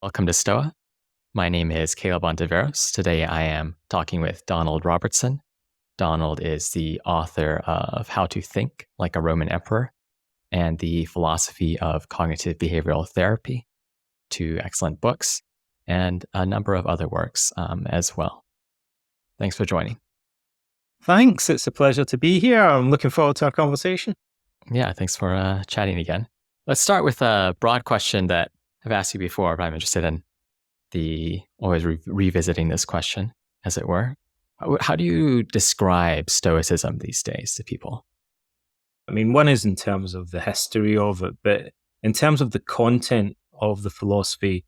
Welcome to Stoa. My name is Caleb Ontiveros. Today I am talking with Donald Robertson. Donald is the author of How to Think Like a Roman Emperor and the Philosophy of Cognitive Behavioral Therapy, two excellent books, and a number of other works as well. Thanks for joining. Thanks. It's a pleasure to be here. I'm looking forward to our conversation. Yeah, thanks for chatting again. Let's start with a broad question that I've asked you before, but I'm interested in always revisiting this question, as it were. How do you describe Stoicism these days to people? I mean, one is in terms of the history of it, but in terms of the content of the philosophy,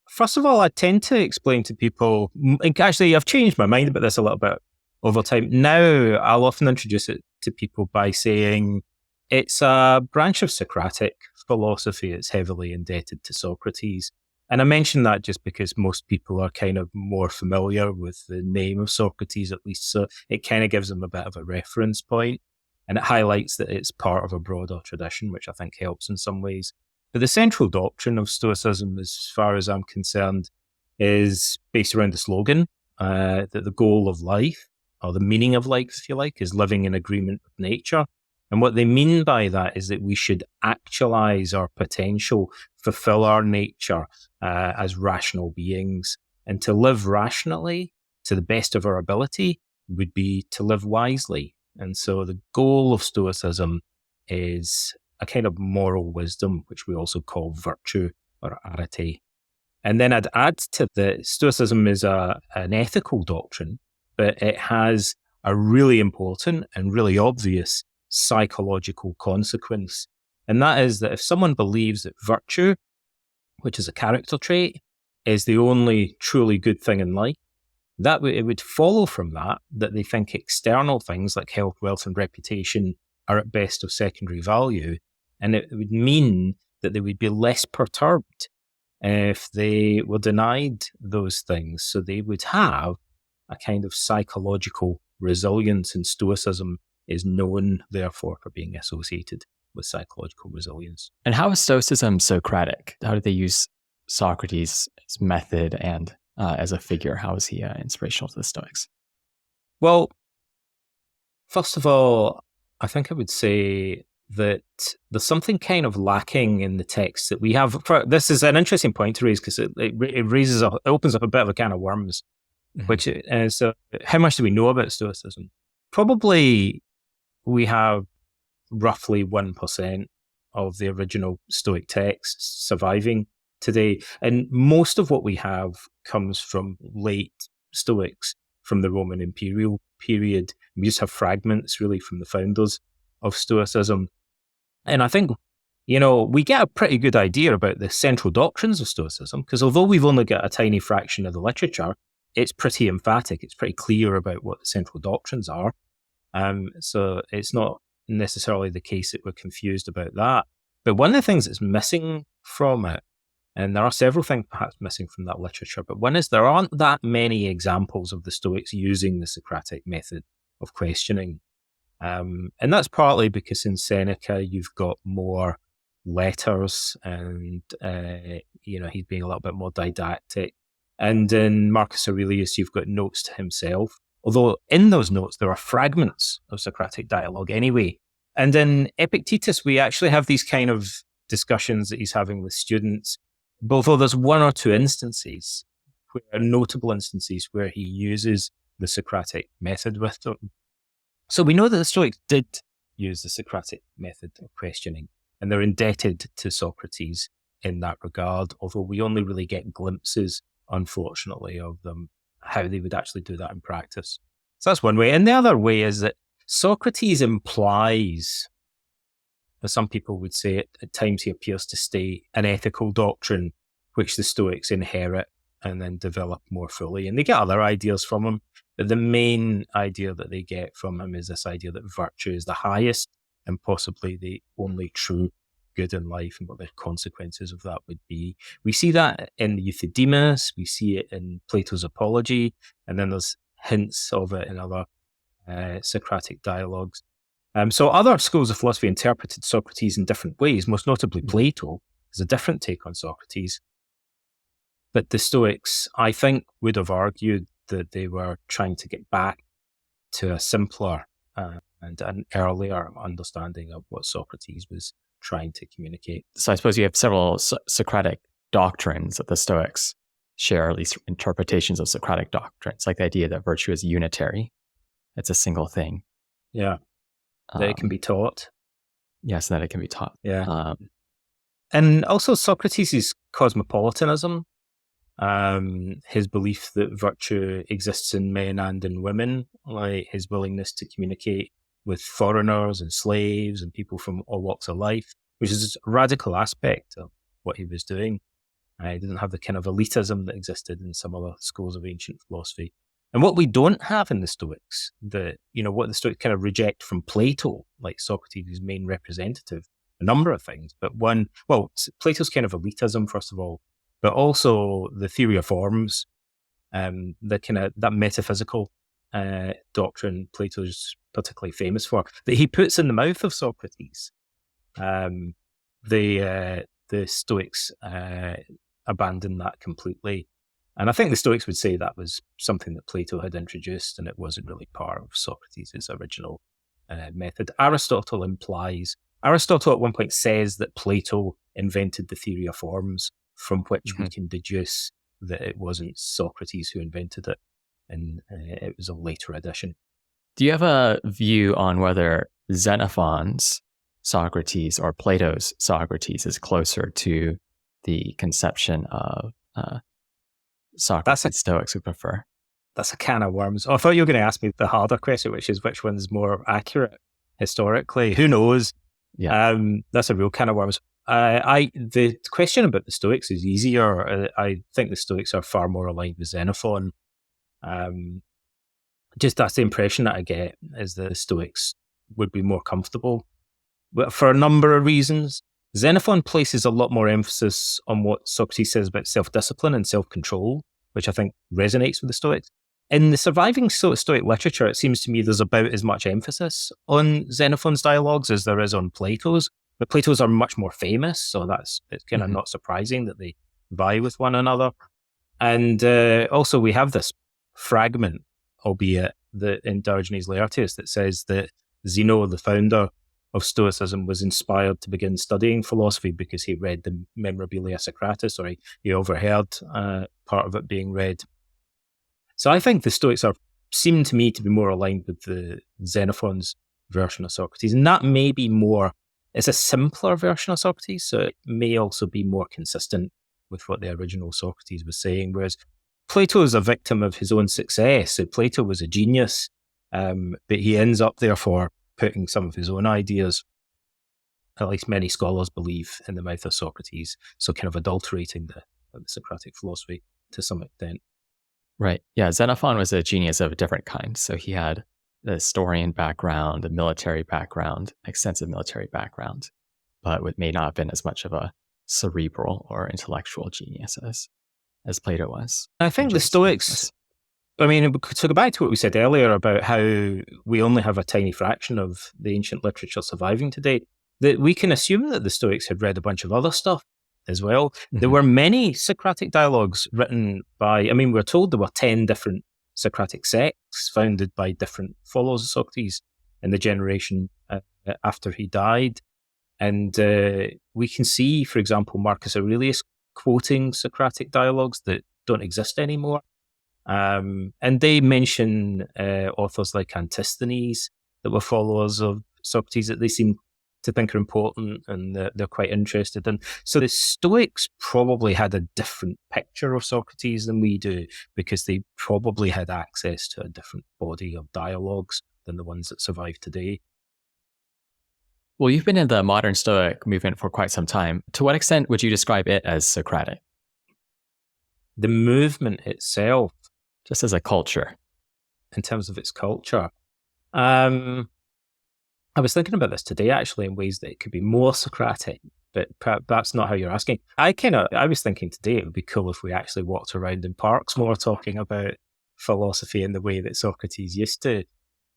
first of all, I tend to explain to people, actually, I've changed my mind about this a little bit over time. Now, I'll often introduce it to people by saying it's a branch of Socratic philosophy. It's heavily indebted to Socrates. And I mention that just because most people are kind of more familiar with the name of Socrates, at least. So it kind of gives them a bit of a reference point. And it highlights that it's part of a broader tradition, which I think helps in some ways. But the central doctrine of Stoicism, as far as I'm concerned, is based around the slogan that the goal of life, or the meaning of life, if you like, is living in agreement with nature. And what they mean by that is that we should actualize our potential, fulfill our nature as rational beings. And to live rationally, to the best of our ability, would be to live wisely. And so the goal of Stoicism is a kind of moral wisdom, which we also call virtue or arete. And then I'd add to that Stoicism is an ethical doctrine, but it has a really important and really obvious psychological consequence. And that is that if someone believes that virtue, which is a character trait, is the only truly good thing in life, it would follow from that they think external things like health, wealth, and reputation are at best of secondary value. And it would mean that they would be less perturbed if they were denied those things. So they would have a kind of psychological resilience, and Stoicism is known, therefore, for being associated with psychological resilience. And how is Stoicism Socratic? How did they use Socrates' method and as a figure? How is he inspirational to the Stoics? Well, first of all, I think I would say that there's something kind of lacking in the text that we have. This is an interesting point to raise because it opens up a bit of a can of worms, which is how much do we know about Stoicism? Probably we have roughly 1% of the original Stoic texts surviving today. And most of what we have comes from late Stoics, from the Roman imperial period. We just have fragments really from the founders of Stoicism. And I think, we get a pretty good idea about the central doctrines of Stoicism, because although we've only got a tiny fraction of the literature, it's pretty emphatic. It's pretty clear about what the central doctrines are. So it's not necessarily the case that we're confused about that. But one of the things that's missing from it, and there are several things perhaps missing from that literature, but one is there aren't that many examples of the Stoics using the Socratic method of questioning. And that's partly because in Seneca, you've got more letters and, he's being a little bit more didactic. And in Marcus Aurelius, you've got notes to himself. Although in those notes, there are fragments of Socratic dialogue anyway. And in Epictetus, we actually have these kind of discussions that he's having with students, although there's one or two instances, notable instances, where he uses the Socratic method with them. So we know that the Stoics did use the Socratic method of questioning, and they're indebted to Socrates in that regard, although we only really get glimpses, unfortunately, of them, how they would actually do that in practice. So that's one way. And the other way is that Socrates implies, as some people would say, at times he appears to state an ethical doctrine which the Stoics inherit and then develop more fully. And they get other ideas from him, but the main idea that they get from him is this idea that virtue is the highest and possibly the only true good in life, and what the consequences of that would be. We see that in the Euthydemus, we see it in Plato's Apology, and then there's hints of it in other Socratic dialogues. So other schools of philosophy interpreted Socrates in different ways, most notably Plato has a different take on Socrates. But the Stoics, I think, would have argued that they were trying to get back to a simpler and an earlier understanding of what Socrates was trying to communicate. So I suppose you have several Socratic doctrines that the Stoics share, at least interpretations of Socratic doctrines, like the idea that virtue is unitary. It's a single thing. Yeah. That it can be taught. Yes, that it can be taught. Yeah. And also Socrates' cosmopolitanism, his belief that virtue exists in men and in women, like his willingness to communicate with foreigners and slaves and people from all walks of life, which is a radical aspect of what he was doing. He didn't have the kind of elitism that existed in some other schools of ancient philosophy. And what we don't have in the Stoics, what the Stoics kind of reject from Plato, like Socrates' main representative, a number of things. But Plato's kind of elitism, first of all, but also the theory of forms, that metaphysical doctrine Plato's particularly famous for, that he puts in the mouth of Socrates. The Stoics abandoned that completely. And I think the Stoics would say that was something that Plato had introduced and it wasn't really part of Socrates' original method. Aristotle at one point says that Plato invented the theory of forms, from which we can deduce that it wasn't Socrates who invented it, and it was a later addition. Do you have a view on whether Xenophon's Socrates or Plato's Socrates is closer to the conception of Socrates Stoics would prefer? That's a can of worms. Oh, I thought you were going to ask me the harder question, which is which one's more accurate historically. Who knows? Yeah. That's a real can of worms. The question about the Stoics is easier. I think the Stoics are far more aligned with Xenophon. Just that's the impression that I get, is that the Stoics would be more comfortable. But for a number of reasons, Xenophon places a lot more emphasis on what Socrates says about self-discipline and self-control, which I think resonates with the Stoics. In the surviving Stoic literature, it seems to me there's about as much emphasis on Xenophon's dialogues as there is on Plato's, but Plato's are much more famous, so it's kind of not surprising that they vie with one another. And also we have this fragment, albeit in Diogenes Laertius, that says that Zeno, the founder of Stoicism, was inspired to begin studying philosophy because he read the Memorabilia Socratis, or he overheard part of it being read. So I think the Stoics seem to me to be more aligned with the Xenophon's version of Socrates, and that may be it's a simpler version of Socrates, so it may also be more consistent with what the original Socrates was saying, whereas Plato is a victim of his own success. So Plato was a genius, but he ends up therefore putting some of his own ideas, at least many scholars believe, in the mouth of Socrates, so kind of adulterating the Socratic philosophy to some extent. Right. Yeah, Xenophon was a genius of a different kind. So he had the historian background, a military background, extensive military background, but may not have been as much of a cerebral or intellectual genius as Plato was. I think the Stoics, to go back to what we said earlier about how we only have a tiny fraction of the ancient literature surviving today, that we can assume that the Stoics had read a bunch of other stuff as well. Mm-hmm. There were many Socratic dialogues written by, we're told there were 10 different Socratic sects founded by different followers of Socrates in the generation after he died. And we can see, for example, Marcus Aurelius quoting Socratic dialogues that don't exist anymore. And they mention authors like Antisthenes that were followers of Socrates that they seem to think are important and they're quite interested in. So the Stoics probably had a different picture of Socrates than we do, because they probably had access to a different body of dialogues than the ones that survive today. Well, you've been in the modern Stoic movement for quite some time. To what extent would you describe it as Socratic? The movement itself. Just as a culture. In terms of its culture. I was thinking about this today, actually, in ways that it could be more Socratic, but perhaps not how you're asking. I was thinking today it would be cool if we actually walked around in parks more talking about philosophy in the way that Socrates used to.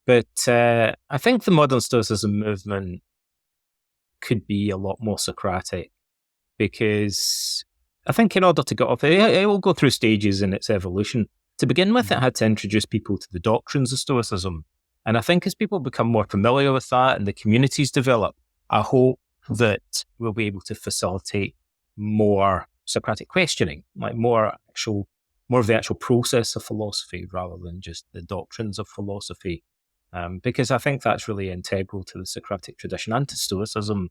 But I think the modern Stoicism movement could be a lot more Socratic, because I think in order to get off, it will go through stages in its evolution. To begin with, it had to introduce people to the doctrines of Stoicism. And I think as people become more familiar with that and the communities develop, I hope that we'll be able to facilitate more Socratic questioning, like more of the actual process of philosophy rather than just the doctrines of philosophy. Because I think that's really integral to the Socratic tradition and to Stoicism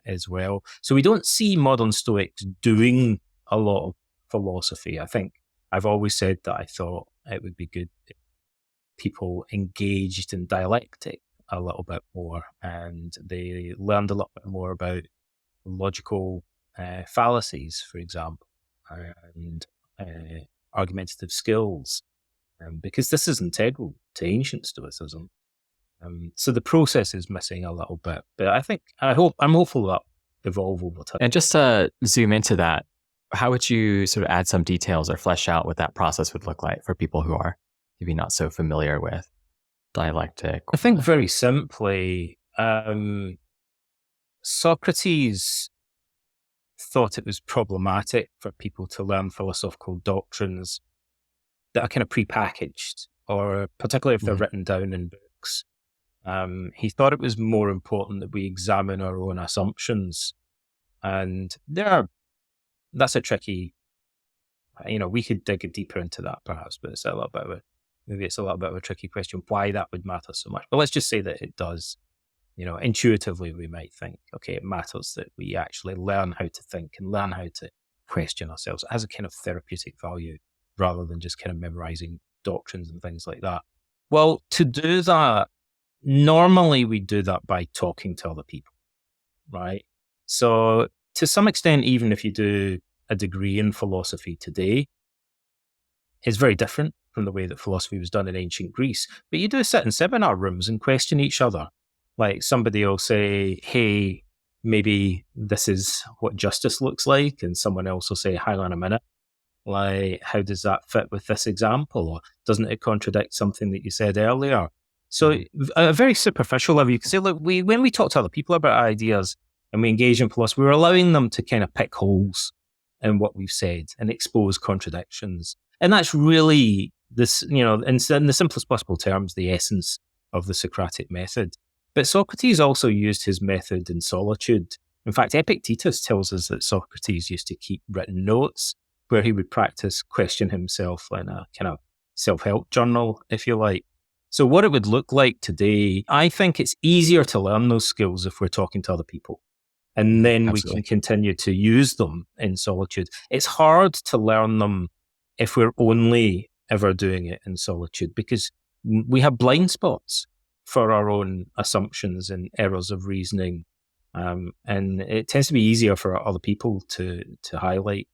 as well. So we don't see modern Stoics doing a lot of philosophy. I think I've always said that I thought it would be good if people engaged in dialectic a little bit more and they learned a lot more about logical fallacies, for example, and argumentative skills, because this is integral to ancient Stoicism. So the process is missing a little bit, but I'm hopeful that evolve over time. And just to zoom into that, how would you sort of add some details or flesh out what that process would look like for people who are maybe not so familiar with dialectic? I think very simply, Socrates thought it was problematic for people to learn philosophical doctrines that are kind of prepackaged, or particularly if they're written down in books. He thought it was more important that we examine our own assumptions. And that's a tricky, we could dig deeper into that perhaps, but it's a little bit of a tricky question, why that would matter so much. But let's just say that it does. Intuitively we might think, okay, it matters that we actually learn how to think and learn how to question ourselves. It has a kind of therapeutic value rather than just kind of memorizing doctrines and things like that. Well, to do that, normally we do that by talking to other people, right? So to some extent, even if you do a degree in philosophy today, it's very different from the way that philosophy was done in ancient Greece. But you do sit in seminar rooms and question each other. Like somebody will say, hey, maybe this is what justice looks like. And someone else will say, hang on a minute. Like, how does that fit with this example? Or doesn't it contradict something that you said earlier? So at a very superficial level, you can say, look, when we talk to other people about ideas and we engage in philosophy, we're allowing them to kind of pick holes in what we've said and expose contradictions. And that's really this, in the simplest possible terms, the essence of the Socratic method. But Socrates also used his method in solitude. In fact, Epictetus tells us that Socrates used to keep written notes where he would practice question himself in a kind of self-help journal, if you like. So what it would look like today, I think it's easier to learn those skills if we're talking to other people. And then we can continue to use them in solitude. It's hard to learn them if we're only ever doing it in solitude because we have blind spots for our own assumptions and errors of reasoning. And it tends to be easier for other people to highlight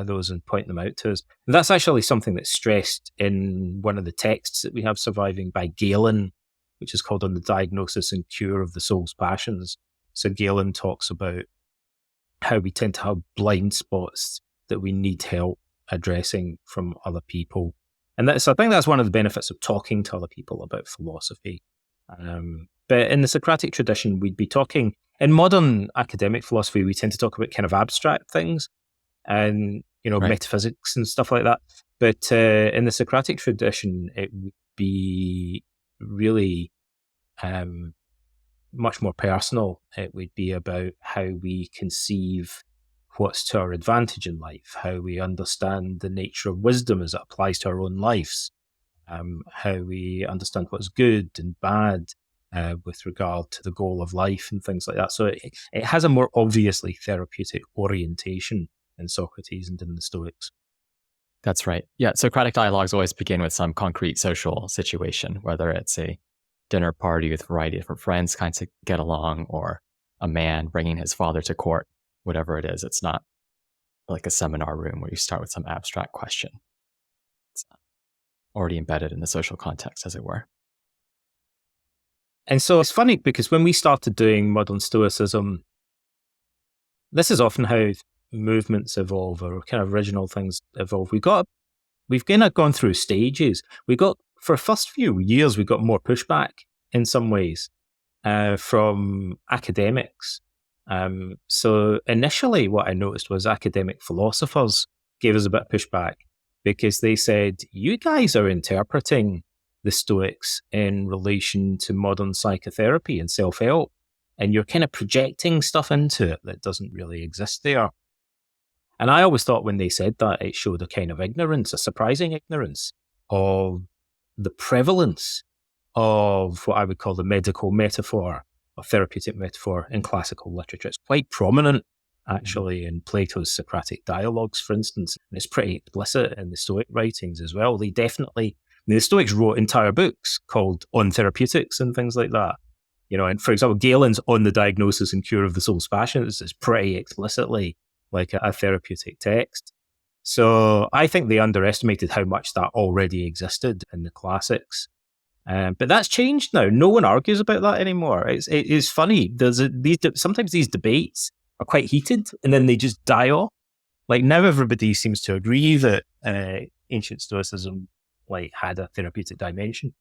those and point them out to us. And that's actually something that's stressed in one of the texts that we have surviving by Galen, which is called On the Diagnosis and Cure of the Soul's Passions. So Galen talks about how we tend to have blind spots that we need help addressing from other people. And I think that's one of the benefits of talking to other people about philosophy. But in the Socratic tradition, we'd be talking, in modern academic philosophy, we tend to talk about kind of abstract things and, metaphysics and stuff like that. But in the Socratic tradition, it would be really much more personal. It would be about how we conceive what's to our advantage in life, how we understand the nature of wisdom as it applies to our own lives, how we understand what's good and bad with regard to the goal of life and things like that. So it has a more obviously therapeutic orientation in Socrates and in the Stoics. That's right. Yeah, Socratic dialogues always begin with some concrete social situation, whether it's a dinner party with a variety of different friends kind of get along, or a man bringing his father to court, whatever it is. It's not like a seminar room where you start with some abstract question. It's already embedded in the social context, as it were. And so it's funny because when we started doing modern Stoicism, this is often how movements evolve or kind of original things evolve. We've kind of gone through stages. For the first few years, we got more pushback in some ways from academics So initially what I noticed was academic philosophers gave us a bit of pushback because they said, you guys are interpreting the Stoics in relation to modern psychotherapy and self-help, and you're kind of projecting stuff into it that doesn't really exist there. And I always thought when they said that, it showed a kind of ignorance, a surprising ignorance of the prevalence of what I would call the medical metaphor or therapeutic metaphor in classical literature. It's quite prominent, actually, in Plato's Socratic dialogues, for instance. And it's pretty explicit in the Stoic writings as well. They definitely, the Stoics wrote entire books called On Therapeutics and things like that. And for example, Galen's On the Diagnosis and Cure of the Soul's Passions is pretty explicitly like a therapeutic text. So I think they underestimated how much that already existed in the classics. But that's changed now. No one argues about that anymore. It is funny. Sometimes these debates are quite heated and then they just die off. Like now everybody seems to agree that ancient Stoicism had a therapeutic dimension.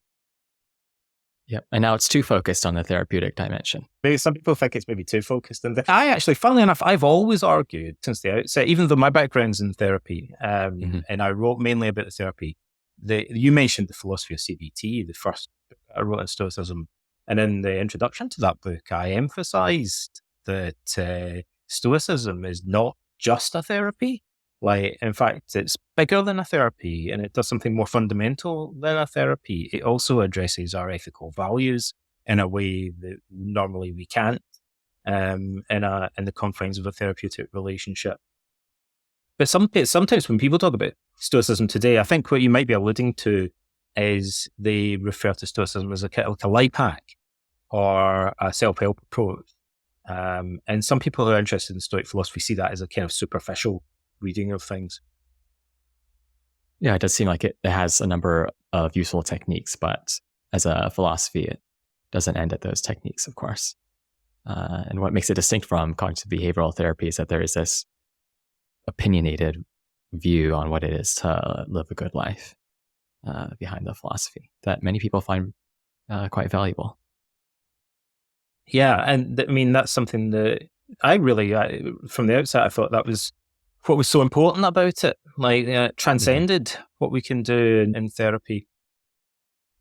Yep. And now it's too focused on the therapeutic dimension. Maybe some people think it's maybe too focused. And I actually, funnily enough, I've always argued since the outset, even though my background's in therapy, and I wrote mainly about the therapy, you mentioned the philosophy of CBT, the first book I wrote on Stoicism. And in the introduction to that book, I emphasized that Stoicism is not just a therapy. In fact, it's bigger than a therapy and it does something more fundamental than a therapy. It also addresses our ethical values in a way that normally we can't in the confines of a therapeutic relationship. But sometimes when people talk about Stoicism today, I think what you might be alluding to is they refer to Stoicism as like a life hack or a self-help approach. And some people who are interested in Stoic philosophy see that as a kind of superficial reading of things. Yeah, it does seem like it has a number of useful techniques, but as a philosophy, it doesn't end at those techniques, of course. And what makes it distinct from cognitive behavioral therapy is that there is this opinionated view on what it is to live a good life behind the philosophy that many people find quite valuable. Yeah, and that's something that I really, from the outset, I thought that was what was so important about it, transcended what we can do in therapy,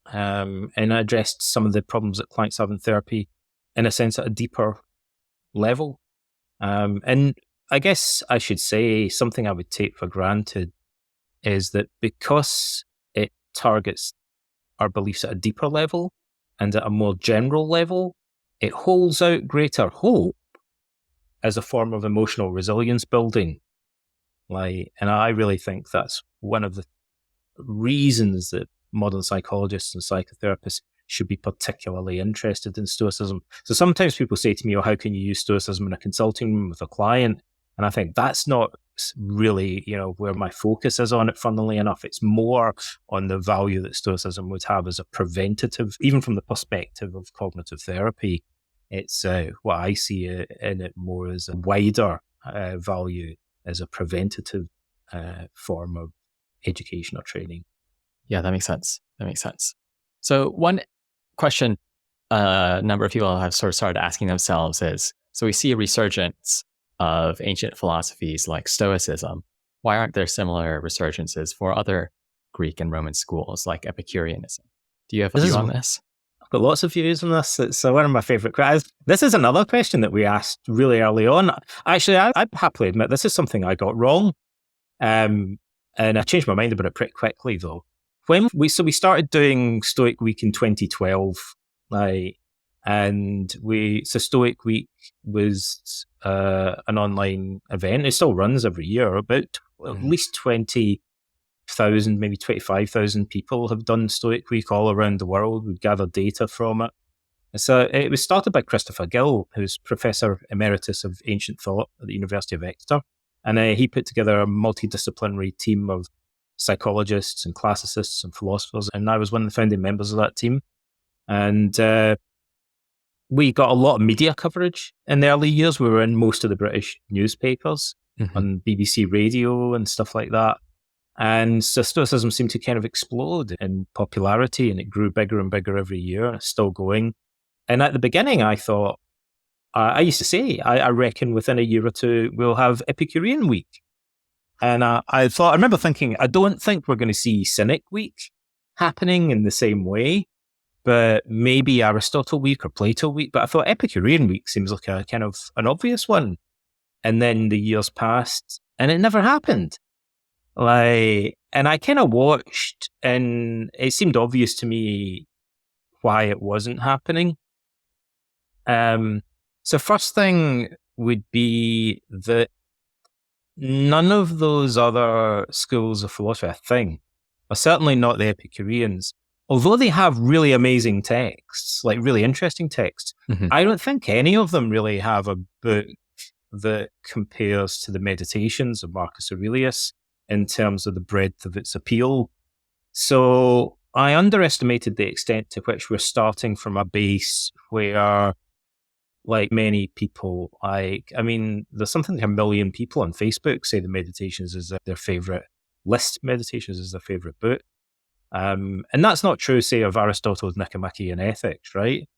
and addressed some of the problems that clients have in therapy, in a sense, at a deeper level. And I guess I should say something I would take for granted is that because it targets our beliefs at a deeper level and at a more general level, it holds out greater hope as a form of emotional resilience building. And I really think that's one of the reasons that modern psychologists and psychotherapists should be particularly interested in Stoicism. So sometimes people say to me, how can you use Stoicism in a consulting room with a client? And I think that's not really, where my focus is on it, funnily enough. It's more on the value that Stoicism would have as a preventative, even from the perspective of cognitive therapy. It's what I see in it more as a wider value as a preventative form of education or training. Yeah, that makes sense. So one question a number of people have sort of started asking themselves is, so we see a resurgence of ancient philosophies like Stoicism. Why aren't there similar resurgences for other Greek and Roman schools like Epicureanism? Do you have a view on this? I've got lots of views on this. It's one of my favorite questions. This is another question that we asked really early on. Actually, I happily admit this is something I got wrong. And I changed my mind about it pretty quickly, though. We started doing Stoic Week in 2012, so Stoic Week was an online event. It still runs every year. About at least 20,000, maybe 25,000 people have done Stoic Week all around the world. We've gathered data from it. So it was started by Christopher Gill, who's Professor Emeritus of Ancient Thought at the University of Exeter. And he put together a multidisciplinary team of psychologists and classicists and philosophers. And I was one of the founding members of that team. And we got a lot of media coverage in the early years. We were in most of the British newspapers, on BBC Radio and stuff like that. And so Stoicism seemed to kind of explode in popularity, and it grew bigger and bigger every year, and it's still going. And at the beginning, I thought, I used to say, I reckon within a year or two, we'll have Epicurean week. And I remember thinking, I don't think we're going to see Cynic week happening in the same way, but maybe Aristotle week or Plato week. But I thought Epicurean week seems like a kind of an obvious one. And then the years passed and it never happened. And I kind of watched and it seemed obvious to me why it wasn't happening. So first thing would be that none of those other schools of philosophy, I think, are certainly not the Epicureans, although they have really amazing texts, like really interesting texts. Mm-hmm. I don't think any of them really have a book that compares to the Meditations of Marcus Aurelius in terms of the breadth of its appeal. So I underestimated the extent to which we're starting from a base where, like many people, there's something like 1 million people on Facebook say the Meditations is their favorite list. Meditations is their favorite book. And that's not true, say, of Aristotle's Nicomachean Ethics, right?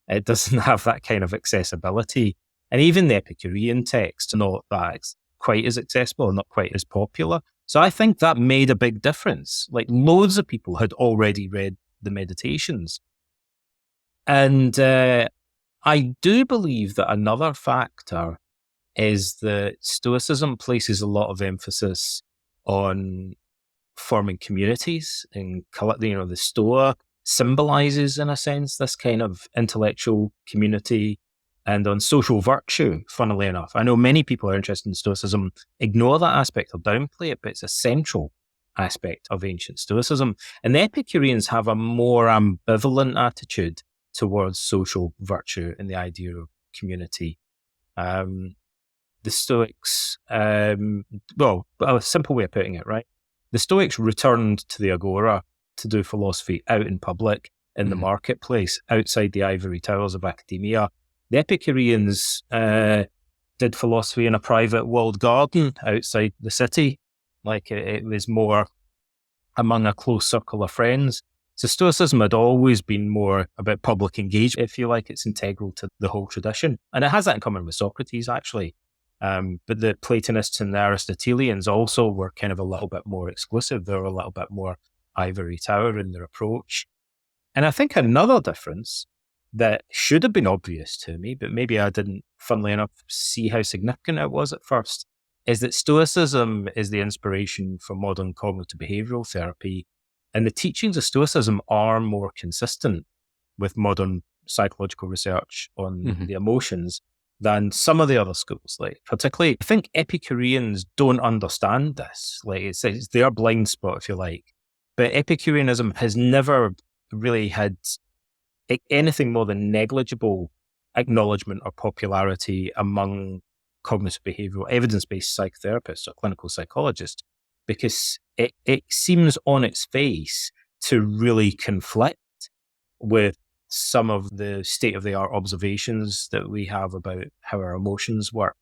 It doesn't have that kind of accessibility. And even the Epicurean text, not that quite as accessible, not quite as popular. So I think that made a big difference. Like loads of people had already read the Meditations. And I do believe that another factor is that Stoicism places a lot of emphasis on forming communities, and the Stoa symbolizes, in a sense, this kind of intellectual community, and on social virtue, funnily enough. I know many people are interested in Stoicism, ignore that aspect or downplay it, but it's a central aspect of ancient Stoicism. And the Epicureans have a more ambivalent attitude towards social virtue and the idea of community. The Stoics, a simple way of putting it, right? The Stoics returned to the agora to do philosophy out in public, in the marketplace, outside the ivory towers of academia. The Epicureans did philosophy in a private walled garden outside the city. Like it was more among a close circle of friends. So Stoicism had always been more about public engagement, if you like. It's integral to the whole tradition. And it has that in common with Socrates, actually. But the Platonists and the Aristotelians also were kind of a little bit more exclusive. They were a little bit more ivory tower in their approach. And I think another difference that should have been obvious to me, but maybe I didn't, funnily enough, see how significant it was at first, is that Stoicism is the inspiration for modern cognitive behavioral therapy. And the teachings of Stoicism are more consistent with modern psychological research on the emotions than some of the other schools. Like, particularly, I think Epicureans don't understand this. Like, it's their blind spot, if you like. But Epicureanism has never really had anything more than negligible acknowledgement or popularity among cognitive behavioral evidence-based psychotherapists or clinical psychologists, because it seems on its face to really conflict with some of the state-of-the-art observations that we have about how our emotions work,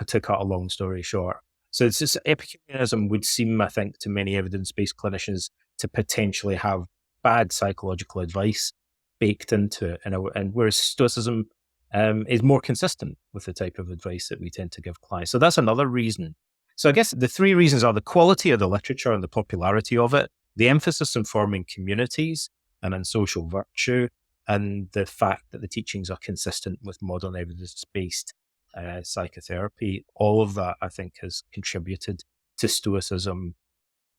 to cut a long story short. So it's just, Epicureanism would seem, I think, to many evidence-based clinicians to potentially have bad psychological advice baked into it, and whereas Stoicism is more consistent with the type of advice that we tend to give clients. So that's another reason. So I guess the three reasons are the quality of the literature and the popularity of it, the emphasis on forming communities and on social virtue, and the fact that the teachings are consistent with modern evidence-based psychotherapy. All of that, I think, has contributed to Stoicism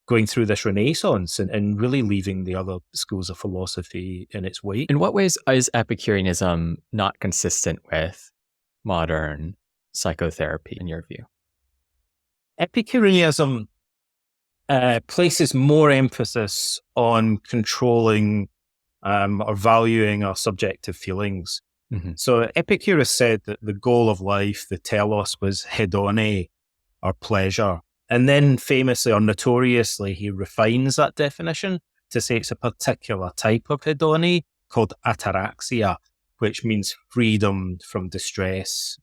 going through this renaissance and really leaving the other schools of philosophy in its wake. In what ways is Epicureanism not consistent with modern psychotherapy, in your view? Epicureanism places more emphasis on controlling or valuing our subjective feelings. So Epicurus said that the goal of life, the telos, was hedone, or pleasure. And then famously or notoriously, he refines that definition to say it's a particular type of hedone called ataraxia, which means freedom from distress,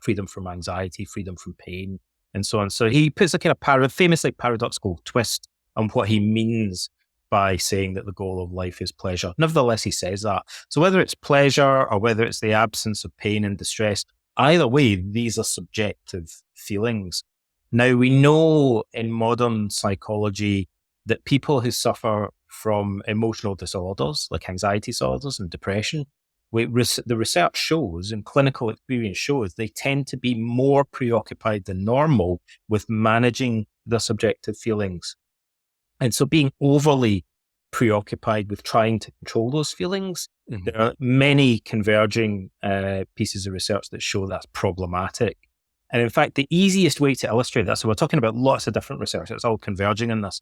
freedom from anxiety, freedom from pain, and so on. So he puts a kind of famously paradoxical twist on what he means by saying that the goal of life is pleasure. Nevertheless, he says that. So whether it's pleasure or whether it's the absence of pain and distress, either way, these are subjective feelings. Now, we know in modern psychology that people who suffer from emotional disorders, like anxiety disorders and depression, the research shows and clinical experience shows they tend to be more preoccupied than normal with managing their subjective feelings. And so being overly preoccupied with trying to control those feelings, there are many converging pieces of research that show that's problematic. And in fact, the easiest way to illustrate that, so we're talking about lots of different research, it's all converging in this,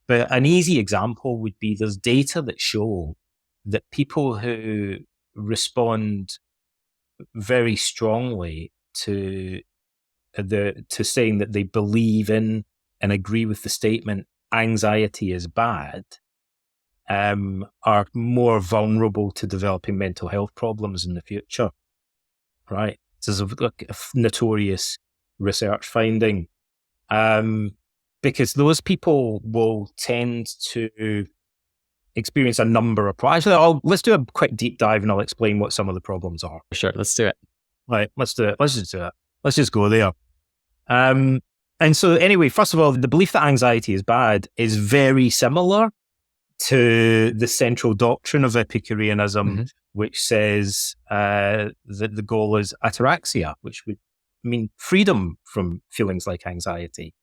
but an easy example would be there's data that show that people who respond very strongly to saying that they believe in and agree with the statement anxiety is bad, are more vulnerable to developing mental health problems in the future, right? This is a notorious research finding, because those people will tend to experience a number of problems. Actually, let's do a quick deep dive and I'll explain what some of the problems are. Sure, let's do it. Right, let's do it. Let's just do it. Let's just go there. And so anyway, first of all, the belief that anxiety is bad is very similar to the central doctrine of Epicureanism, which says that the goal is ataraxia, which would mean freedom from feelings like anxiety.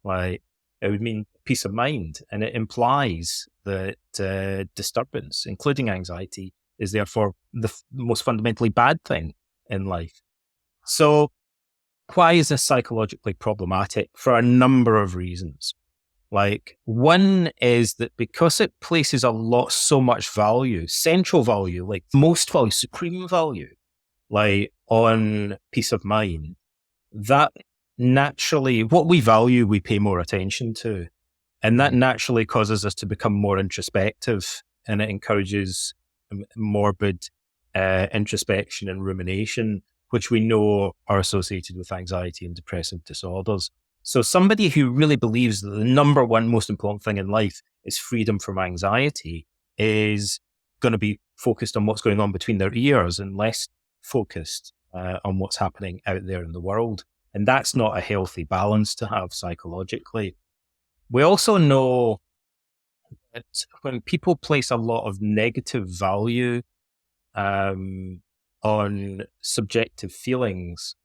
Like, it would mean peace of mind. And it implies that disturbance, including anxiety, is therefore the most fundamentally bad thing in life. So why is this psychologically problematic? For a number of reasons. Like, one is that because it places so much value, central value, like most value, supreme value, like on peace of mind, that naturally, what we value, we pay more attention to. And that naturally causes us to become more introspective, and it encourages morbid introspection and rumination, which we know are associated with anxiety and depressive disorders. So somebody who really believes that the number one most important thing in life is freedom from anxiety is going to be focused on what's going on between their ears and less focused on what's happening out there in the world. And that's not a healthy balance to have psychologically. We also know that when people place a lot of negative value on subjective feelings,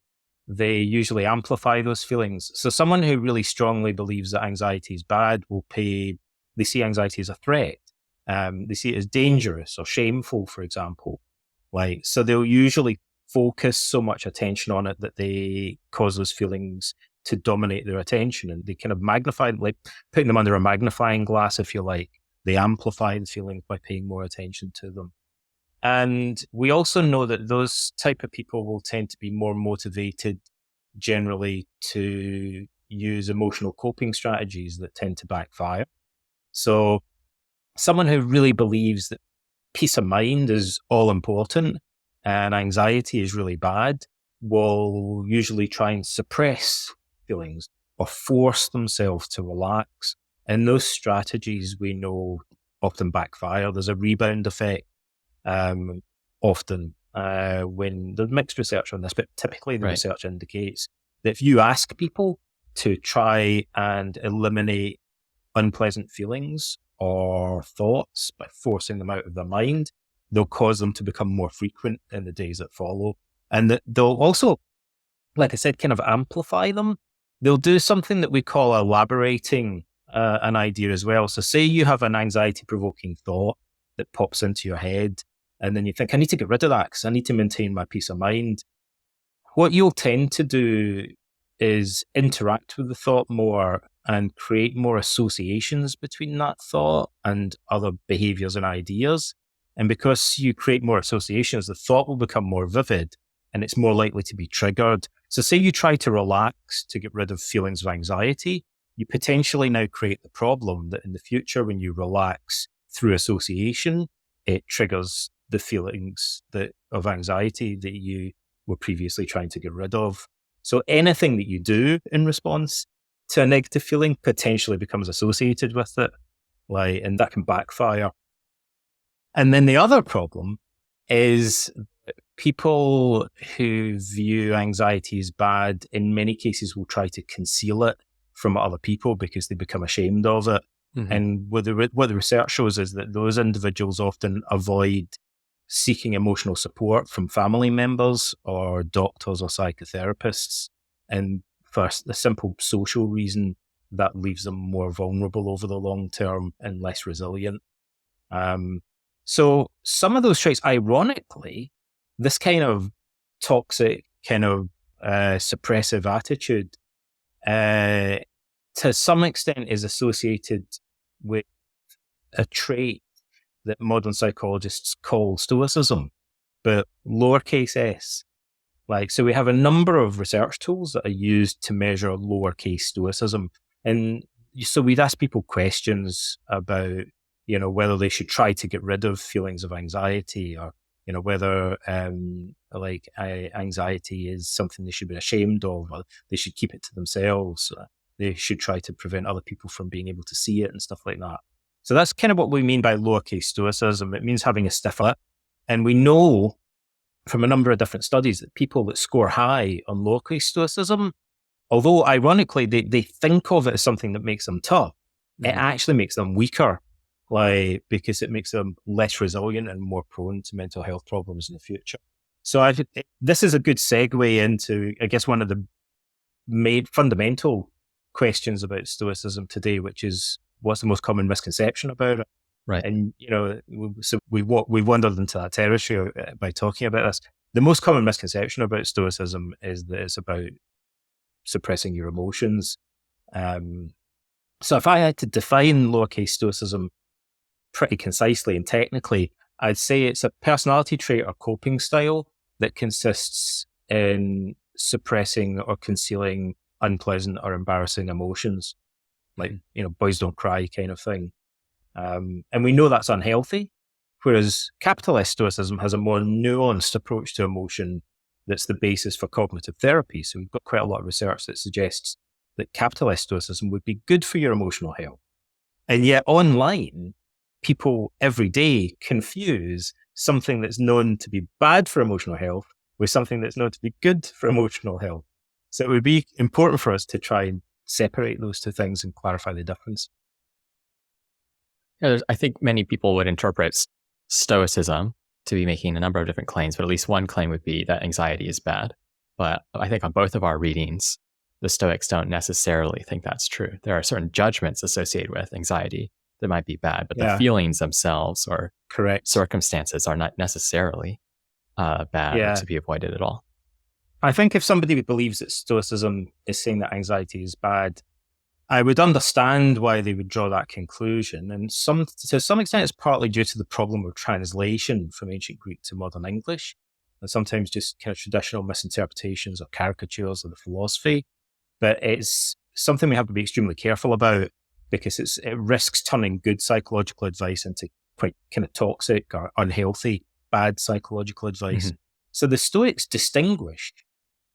they usually amplify those feelings. So someone who really strongly believes that anxiety is bad they see anxiety as a threat. They see it as dangerous or shameful, for example. So they'll usually focus so much attention on it that they cause those feelings to dominate their attention, and they kind of magnify, like putting them under a magnifying glass, if you like. They amplify the feelings by paying more attention to them. And we also know that those type of people will tend to be more motivated generally to use emotional coping strategies that tend to backfire. So someone who really believes that peace of mind is all important and anxiety is really bad will usually try and suppress feelings or force themselves to relax. And those strategies we know often backfire. There's a rebound effect. Often when there's mixed research on this, but typically the research indicates that if you ask people to try and eliminate unpleasant feelings or thoughts by forcing them out of their mind, they'll cause them to become more frequent in the days that follow. And that they'll also, like I said, kind of amplify them. They'll do something that we call elaborating an idea as well. So say you have an anxiety-provoking thought that pops into your head, and then you think, I need to get rid of that because I need to maintain my peace of mind. What you'll tend to do is interact with the thought more and create more associations between that thought and other behaviors and ideas. And because you create more associations, the thought will become more vivid and it's more likely to be triggered. So say you try to relax to get rid of feelings of anxiety, you potentially now create the problem that in the future, when you relax through association, it triggers the feelings of anxiety that you were previously trying to get rid of. So anything that you do in response to a negative feeling potentially becomes associated with it. and that can backfire. And then the other problem is people who view anxiety as bad, in many cases, will try to conceal it from other people because they become ashamed of it. Mm-hmm. And what the research shows is that those individuals often avoid seeking emotional support from family members or doctors or psychotherapists. And for the simple social reason, that leaves them more vulnerable over the long term and less resilient. So some of those traits, ironically, this kind of toxic, kind of suppressive attitude, to some extent is associated with a trait that modern psychologists call Stoicism, but lowercase s. So we have a number of research tools that are used to measure lowercase Stoicism. And so we'd ask people questions about, whether they should try to get rid of feelings of anxiety, or, whether anxiety is something they should be ashamed of, or they should keep it to themselves. They should try to prevent other people from being able to see it and stuff like that. So that's kind of what we mean by lowercase Stoicism. It means having a stiff lip. And we know from a number of different studies that people that score high on lowercase Stoicism, although ironically they think of it as something that makes them tough, it actually makes them weaker, because it makes them less resilient and more prone to mental health problems in the future. So this is a good segue into, I guess, one of the fundamental questions about Stoicism today, which is, what's the most common misconception about it? Right. And, so we wandered into that territory by talking about this. The most common misconception about Stoicism is that it's about suppressing your emotions. So if I had to define lowercase Stoicism pretty concisely and technically, I'd say it's a personality trait or coping style that consists in suppressing or concealing unpleasant or embarrassing emotions. Boys don't cry kind of thing. And we know that's unhealthy, whereas capitalist Stoicism has a more nuanced approach to emotion that's the basis for cognitive therapy. So we've got quite a lot of research that suggests that capitalist Stoicism would be good for your emotional health. And yet online, people every day confuse something that's known to be bad for emotional health with something that's known to be good for emotional health. So it would be important for us to try and separate those two things and clarify the difference. Yeah, I think many people would interpret Stoicism to be making a number of different claims, but at least one claim would be that anxiety is bad. But I think on both of our readings, the Stoics don't necessarily think that's true. There are certain judgments associated with anxiety that might be bad, but the feelings themselves or circumstances are not necessarily bad or to be avoided at all. I think if somebody believes that Stoicism is saying that anxiety is bad, I would understand why they would draw that conclusion. And to some extent, it's partly due to the problem of translation from ancient Greek to modern English, and sometimes just kind of traditional misinterpretations or caricatures of the philosophy. But it's something we have to be extremely careful about, because it risks turning good psychological advice into quite kind of toxic or unhealthy, bad psychological advice. Mm-hmm. So the Stoics distinguished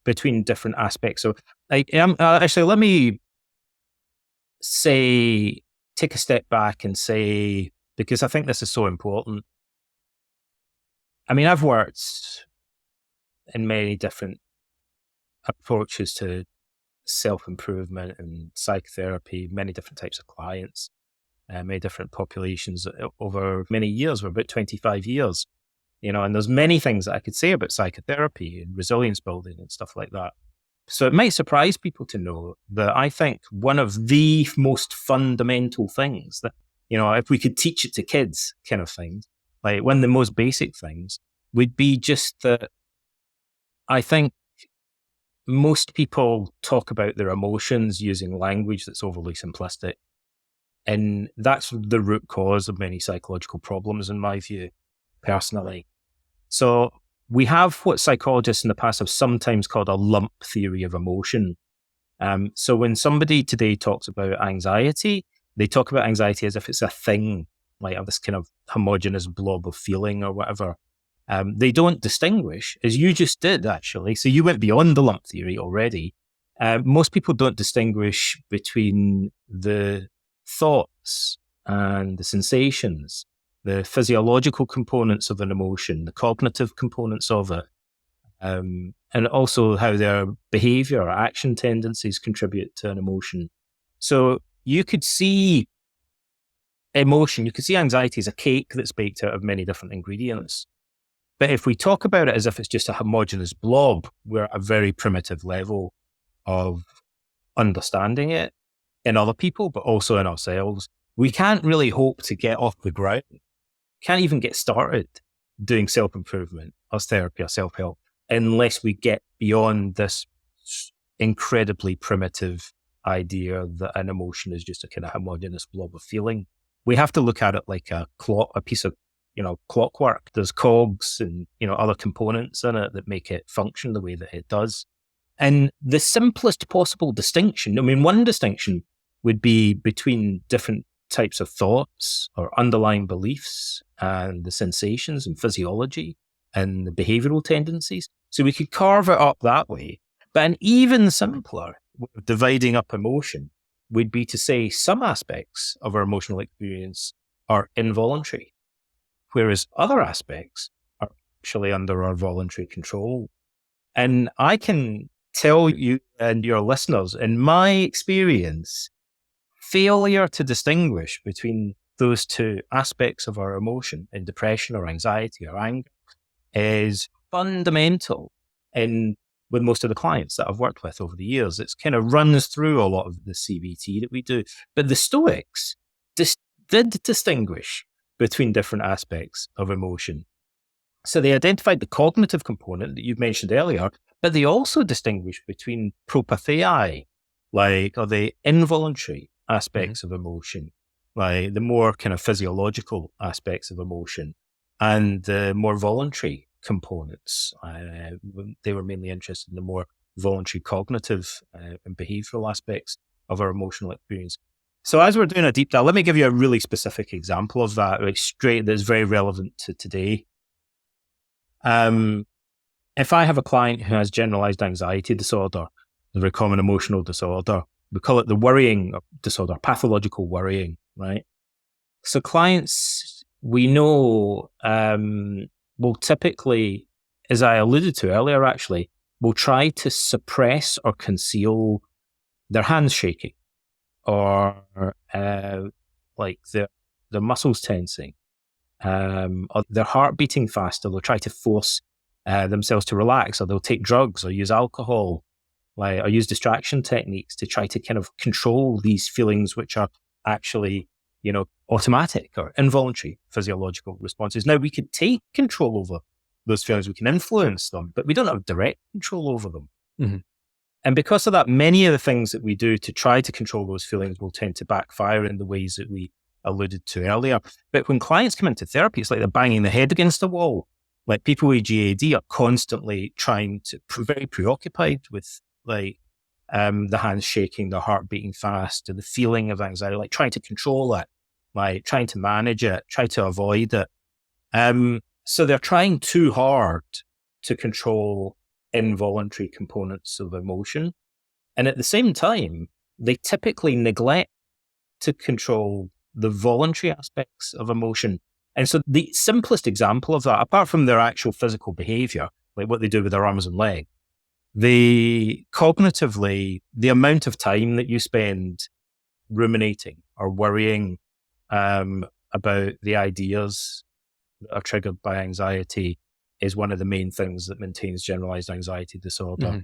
between different aspects. So actually, let me take a step back and say, because I think this is so important. I mean, I've worked in many different approaches to self-improvement and psychotherapy, many different types of clients, many different populations over many years, over about 25 years, and there's many things that I could say about psychotherapy and resilience building and stuff like that. So it might surprise people to know that I think one of the most fundamental things that, if we could teach it to kids kind of things, like one of the most basic things would be just that I think most people talk about their emotions using language that's overly simplistic. And that's the root cause of many psychological problems, in my view, personally. So we have what psychologists in the past have sometimes called a lump theory of emotion. So when somebody today talks about anxiety, they talk about anxiety as if it's a thing, like this kind of homogeneous blob of feeling or whatever. They don't distinguish, as you just did, actually. So you went beyond the lump theory already. Most people don't distinguish between the thoughts and the sensations, the physiological components of an emotion, the cognitive components of it, and also how their behavior or action tendencies contribute to an emotion. So you could see emotion, you could see anxiety as a cake that's baked out of many different ingredients. But if we talk about it as if it's just a homogeneous blob, we're at a very primitive level of understanding it in other people, but also in ourselves. We can't really hope to get off the ground. Can't even get started doing self-improvement or therapy or self-help unless we get beyond this incredibly primitive idea that an emotion is just a kind of homogeneous blob of feeling. We have to look at it like a piece of, clockwork. There's cogs and, other components in it that make it function the way that it does. And the simplest possible distinction, one distinction would be between different types of thoughts or underlying beliefs and the sensations and physiology and the behavioral tendencies. So we could carve it up that way. But an even simpler way of dividing up emotion would be to say some aspects of our emotional experience are involuntary, whereas other aspects are actually under our voluntary control. And I can tell you and your listeners, in my experience, failure to distinguish between those two aspects of our emotion in depression or anxiety or anger is fundamental with most of the clients that I've worked with over the years. It's kind of runs through a lot of the CBT that we do. But the Stoics did distinguish between different aspects of emotion. So they identified the cognitive component that you've mentioned earlier, but they also distinguished between propathei, or the involuntary aspects of emotion, like the more kind of physiological aspects of emotion, and the more voluntary components. They were mainly interested in the more voluntary cognitive and behavioral aspects of our emotional experience. So as we're doing a deep dive, let me give you a really specific example of that, that's very relevant to today. If I have a client who has generalized anxiety disorder, a very common emotional disorder, we call it the worrying disorder, pathological worrying, right? So clients, we know, will typically, as I alluded to earlier, actually, will try to suppress or conceal their hands shaking, or their muscles tensing, or their heart beating faster. They'll try to force themselves to relax, or they'll take drugs or use alcohol, or use distraction techniques to try to kind of control these feelings, which are actually, automatic or involuntary physiological responses. Now, we could take control over those feelings, we can influence them, but we don't have direct control over them. Mm-hmm. And because of that, many of the things that we do to try to control those feelings will tend to backfire in the ways that we alluded to earlier. But when clients come into therapy, it's like they're banging their head against the wall. Like people with GAD are constantly trying to, very preoccupied with the hands shaking, the heart beating fast, and the feeling of anxiety, like trying to control it, like trying to manage it, try to avoid it. So they're trying too hard to control involuntary components of emotion. And at the same time, they typically neglect to control the voluntary aspects of emotion. And so the simplest example of that, apart from their actual physical behavior, like what they do with their arms and legs, cognitively, the amount of time that you spend ruminating or worrying about the ideas that are triggered by anxiety is one of the main things that maintains generalized anxiety disorder. Mm-hmm.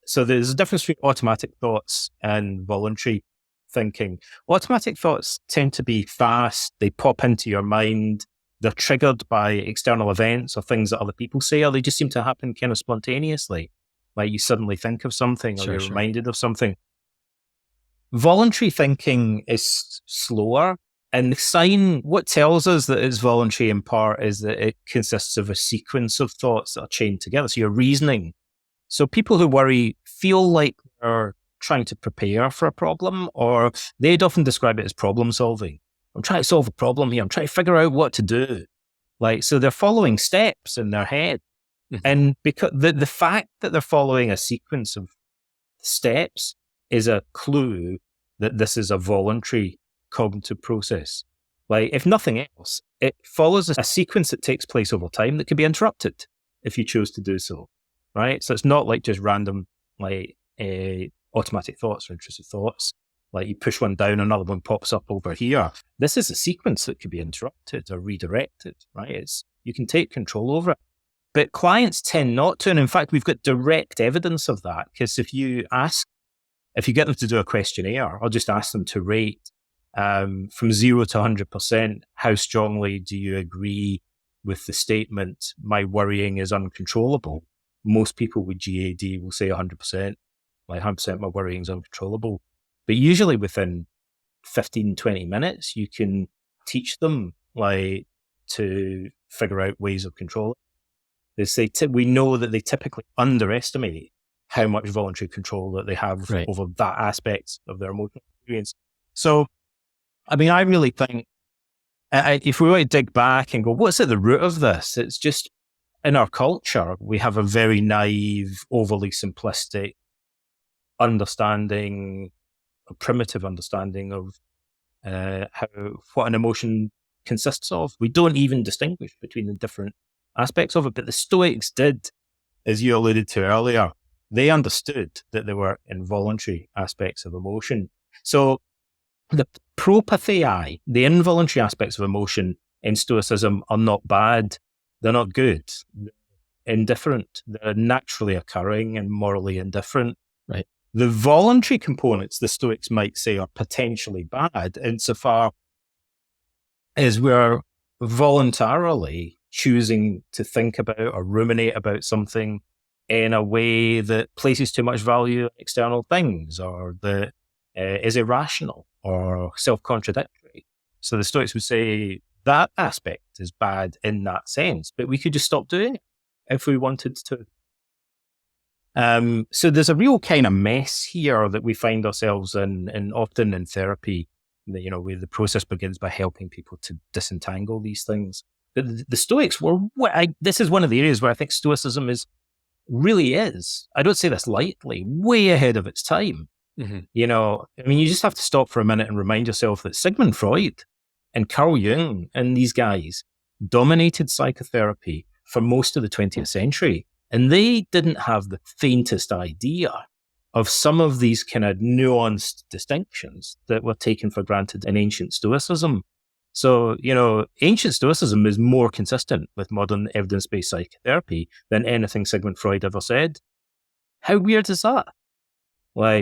So there's a difference between automatic thoughts and voluntary thinking. Automatic thoughts tend to be fast. They pop into your mind. They're triggered by external events or things that other people say, or they just seem to happen kind of spontaneously. Like you suddenly think of something or you're reminded of something. Voluntary thinking is slower. And what tells us that it's voluntary in part is that it consists of a sequence of thoughts that are chained together. So you're reasoning. So people who worry feel like they're trying to prepare for a problem, or they'd often describe it as problem solving. I'm trying to solve a problem here. I'm trying to figure out what to do. So they're following steps in their head. Mm-hmm. And because the fact that they're following a sequence of steps is a clue that this is a voluntary cognitive process. Like, if nothing else, it follows a sequence that takes place over time that can be interrupted if you choose to do so, right? So it's not like just random, like, automatic thoughts or intrusive thoughts. Like, you push one down, another one pops up over here. This is a sequence that could be interrupted or redirected, right? You can take control over it. But clients tend not to. And in fact, we've got direct evidence of that, because if you get them to do a questionnaire, I'll just ask them to rate from 0 to 100%, how strongly do you agree with the statement, my worrying is uncontrollable? Most people with GAD will say 100%, like 100% my worrying is uncontrollable. But usually within 15, 20 minutes, you can teach them like to figure out ways of controlling. We know that they typically underestimate how much voluntary control that they have over that aspect of their emotional experience. So, I mean, I really think if we want to dig back and go, what's at the root of this? It's just in our culture, we have a very naive, overly simplistic understanding, a primitive understanding of what an emotion consists of. We don't even distinguish between the different aspects of it. But the Stoics did, as you alluded to earlier. They understood that there were involuntary aspects of emotion. So the propathei, the involuntary aspects of emotion in Stoicism, are not bad. They're not good. They're indifferent. They're naturally occurring and morally indifferent. Right. The voluntary components, the Stoics might say, are potentially bad insofar as we're voluntarily choosing to think about or ruminate about something in a way that places too much value on external things, or that is irrational or self-contradictory. So the Stoics would say that aspect is bad in that sense, but we could just stop doing it if we wanted to. So there's a real kind of mess here that we find ourselves in, and often in therapy, where the process begins by helping people to disentangle these things. But the Stoics were, this is one of the areas where I think Stoicism really is, I don't say this lightly, way ahead of its time. Mm-hmm. You just have to stop for a minute and remind yourself that Sigmund Freud and Carl Jung and these guys dominated psychotherapy for most of the 20th century. And they didn't have the faintest idea of some of these kind of nuanced distinctions that were taken for granted in ancient Stoicism. So, ancient Stoicism is more consistent with modern evidence-based psychotherapy than anything Sigmund Freud ever said. How weird is that?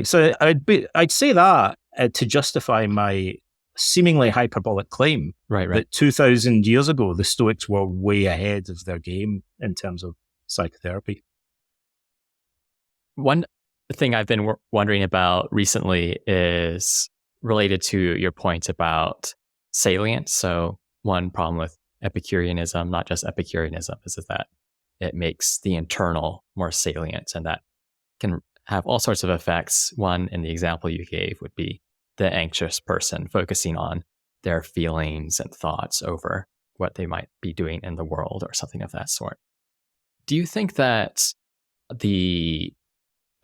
So I'd say that to justify my seemingly hyperbolic claim that 2,000 years ago, the Stoics were way ahead of their game in terms of psychotherapy. One thing I've been wondering about recently is related to your point about salience. So one problem with Epicureanism, not just Epicureanism, is that it makes the internal more salient, and that can have all sorts of effects. One, in the example you gave, would be the anxious person focusing on their feelings and thoughts over what they might be doing in the world or something of that sort. Do you think that the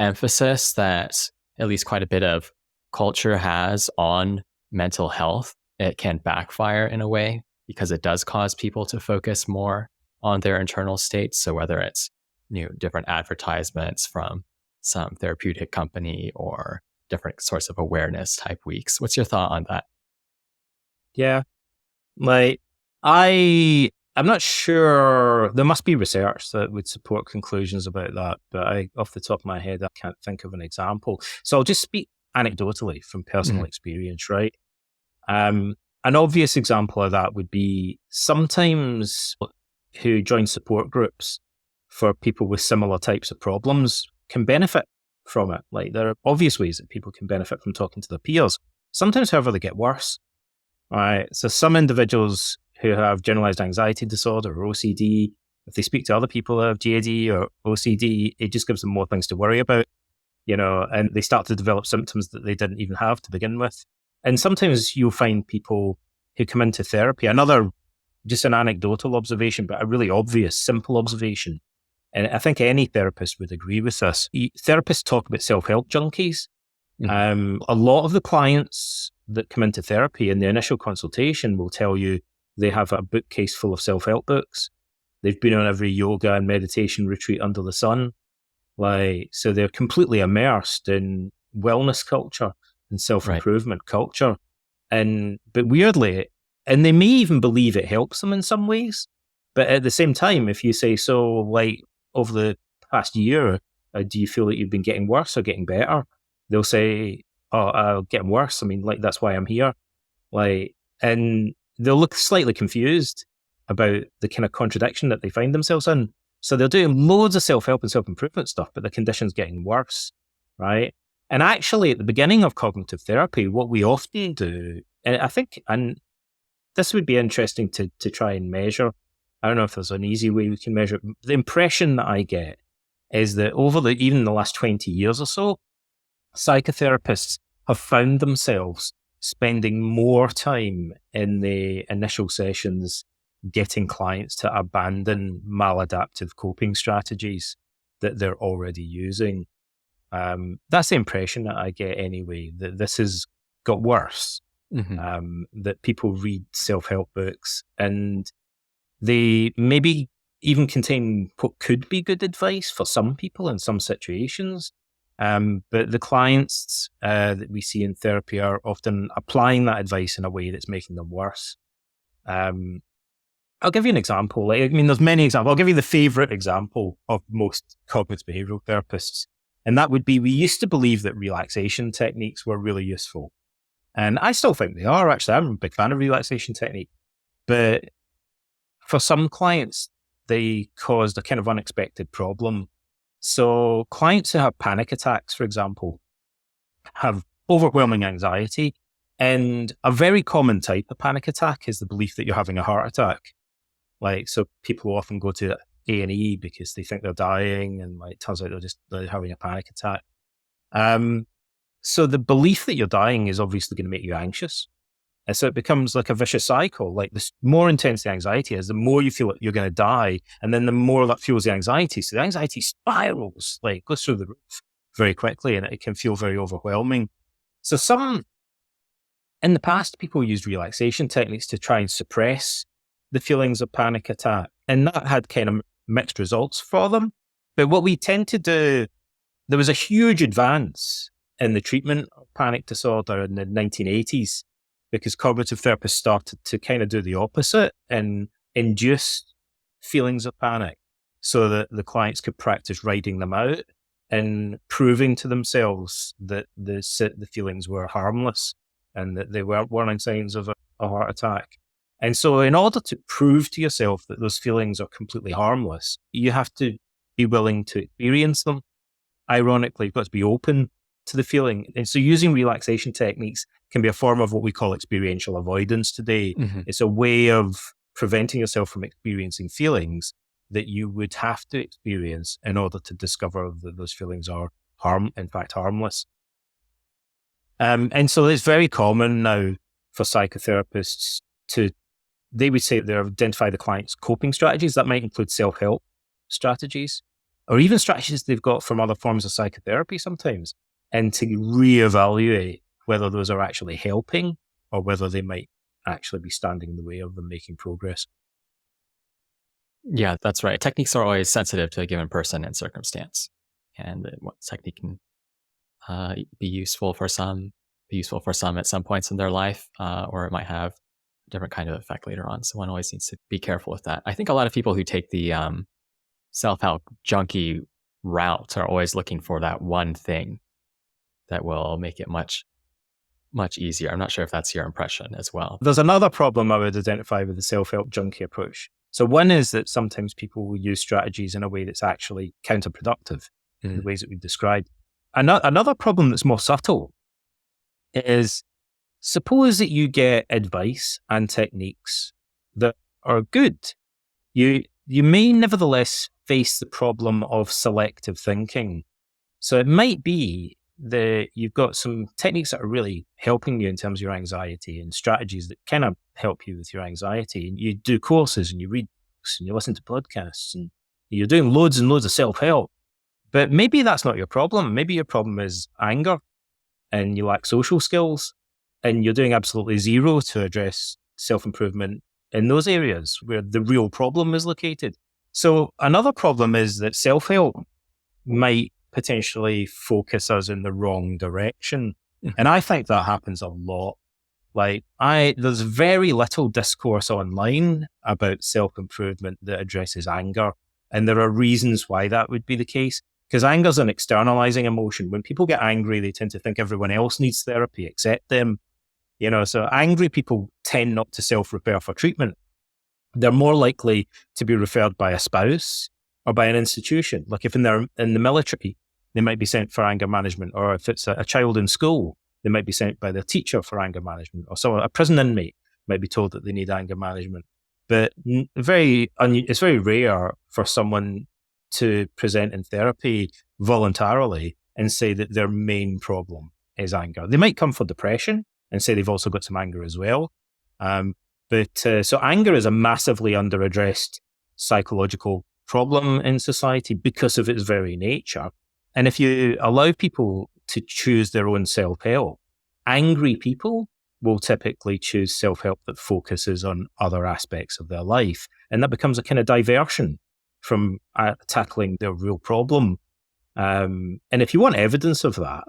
emphasis that at least quite a bit of culture has on mental health, it can backfire in a way, because it does cause people to focus more on their internal states? So whether it's different advertisements from some therapeutic company or different sorts of awareness type weeks, what's your thought on that? Yeah, I'm not sure. There must be research that would support conclusions about that, but off the top of my head, I can't think of an example. So I'll just speak anecdotally from personal experience, right? An obvious example of that would be sometimes who join support groups for people with similar types of problems can benefit from it. Like, there are obvious ways that people can benefit from talking to their peers. Sometimes, however, they get worse. All right. So some individuals who have generalized anxiety disorder or OCD, if they speak to other people who have GAD or OCD, it just gives them more things to worry about, and they start to develop symptoms that they didn't even have to begin with. And sometimes you'll find people who come into therapy, just an anecdotal observation, but a really obvious, simple observation. And I think any therapist would agree with this. Therapists talk about self-help junkies. A lot of the clients that come into therapy in the initial consultation will tell you they have a bookcase full of self-help books. They've been on every yoga and meditation retreat under the sun. So they're completely immersed in wellness culture and self-improvement culture. But weirdly, and they may even believe it helps them in some ways. But at the same time, if you say, so like over the past year, do you feel that you've been getting worse or getting better? They'll say, oh, getting worse. I mean, like, that's why I'm here. And they'll look slightly confused about the kind of contradiction that they find themselves in. So they're doing loads of self-help and self-improvement stuff, but the condition's getting worse, right? And actually, at the beginning of cognitive therapy, what we often do, and I think, and this would be interesting to try and measure. I don't know if there's an easy way we can measure it. The impression that I get is that over even the last 20 years or so, psychotherapists have found themselves spending more time in the initial sessions getting clients to abandon maladaptive coping strategies that they're already using. That's the impression that I get anyway, that this has got worse, that people read self-help books and they maybe even contain what could be good advice for some people in some situations. But the clients that we see in therapy are often applying that advice in a way that's making them worse. I'll give you an example. There's many examples. I'll give you the favorite example of most cognitive behavioral therapists. And that would be, we used to believe that relaxation techniques were really useful. And I still think they are, actually. I'm a big fan of relaxation technique. But for some clients, they caused a kind of unexpected problem. So clients who have panic attacks, for example, have overwhelming anxiety. And a very common type of panic attack is the belief that you're having a heart attack. So people often go to A&E because they think they're dying, and it turns out they're having a panic attack. So the belief that you're dying is obviously going to make you anxious. And so it becomes like a vicious cycle. The more intense the anxiety is, the more you feel like you're going to die. And then the more that fuels the anxiety. So the anxiety spirals, goes through the roof very quickly, and it can feel very overwhelming. So in the past, people used relaxation techniques to try and suppress the feelings of panic attack. And that had kind of mixed results for them. But what we tend to do, there was a huge advance in the treatment of panic disorder in the 1980s, because cognitive therapists started to kind of do the opposite and induce feelings of panic so that the clients could practice writing them out and proving to themselves that the feelings were harmless and that they weren't warning signs of a heart attack. And so in order to prove to yourself that those feelings are completely harmless, you have to be willing to experience them. Ironically, you've got to be open to the feeling. And so using relaxation techniques can be a form of what we call experiential avoidance today. It's a way of preventing yourself from experiencing feelings that you would have to experience in order to discover that those feelings are in fact harmless. And so it's very common now for psychotherapists they would say they identify the client's coping strategies. That might include self-help strategies, or even strategies they've got from other forms of psychotherapy sometimes, and to reevaluate whether those are actually helping or whether they might actually be standing in the way of them making progress. Yeah, that's right. Techniques are always sensitive to a given person and circumstance. And what technique can be useful for some at some points in their life, or it might have a different kind of effect later on. So one always needs to be careful with that. I think a lot of people who take the self-help junkie route are always looking for that one thing that will make it much, much easier. I'm not sure if that's your impression as well. There's another problem I would identify with the self-help junkie approach. So one is that sometimes people will use strategies in a way that's actually counterproductive in the ways that we've described. Another problem that's more subtle is, suppose that you get advice and techniques that are good. You may nevertheless face the problem of selective thinking. So it might be that you've got some techniques that are really helping you in terms of your anxiety, and strategies that kind of help you with your anxiety. And you do courses and you read books and you listen to podcasts and you're doing loads and loads of self-help. But maybe that's not your problem. Maybe your problem is anger and you lack social skills. and you're doing absolutely zero to address self-improvement in those areas where the real problem is located. So another problem is that self-help might potentially focus us in the wrong direction. And I think that happens a lot. There's very little discourse online about self-improvement that addresses anger. And there are reasons why that would be the case. Because anger is an externalizing emotion. When people get angry, they tend to think everyone else needs therapy except them. So angry people tend not to self-repair for treatment. They're more likely to be referred by a spouse or by an institution. Like if they're in the military, they might be sent for anger management. Or if it's a child in school, they might be sent by their teacher for anger management. Or a prison inmate might be told that they need anger management. But it's very rare for someone to present in therapy voluntarily and say that their main problem is anger. They might come for depression and say they've also got some anger as well. So anger is a massively under-addressed psychological problem in society because of its very nature. And if you allow people to choose their own self-help, angry people will typically choose self-help that focuses on other aspects of their life. And that becomes a kind of diversion from tackling their real problem. And if you want evidence of that,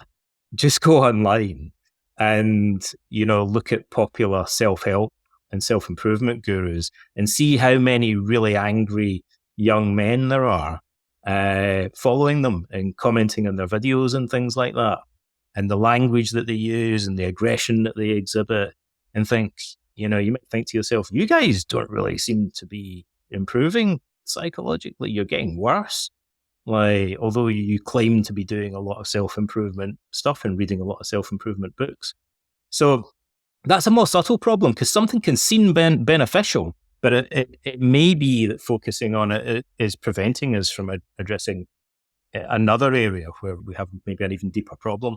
just go online and, look at popular self-help and self-improvement gurus and see how many really angry young men there are following them and commenting on their videos and things like that, and the language that they use and the aggression that they exhibit, and think, you might think to yourself, you guys don't really seem to be improving psychologically. You're getting worse. Although you claim to be doing a lot of self-improvement stuff and reading a lot of self-improvement books. So that's a more subtle problem, because something can seem beneficial, but it may be that focusing on it is preventing us from addressing another area where we have maybe an even deeper problem.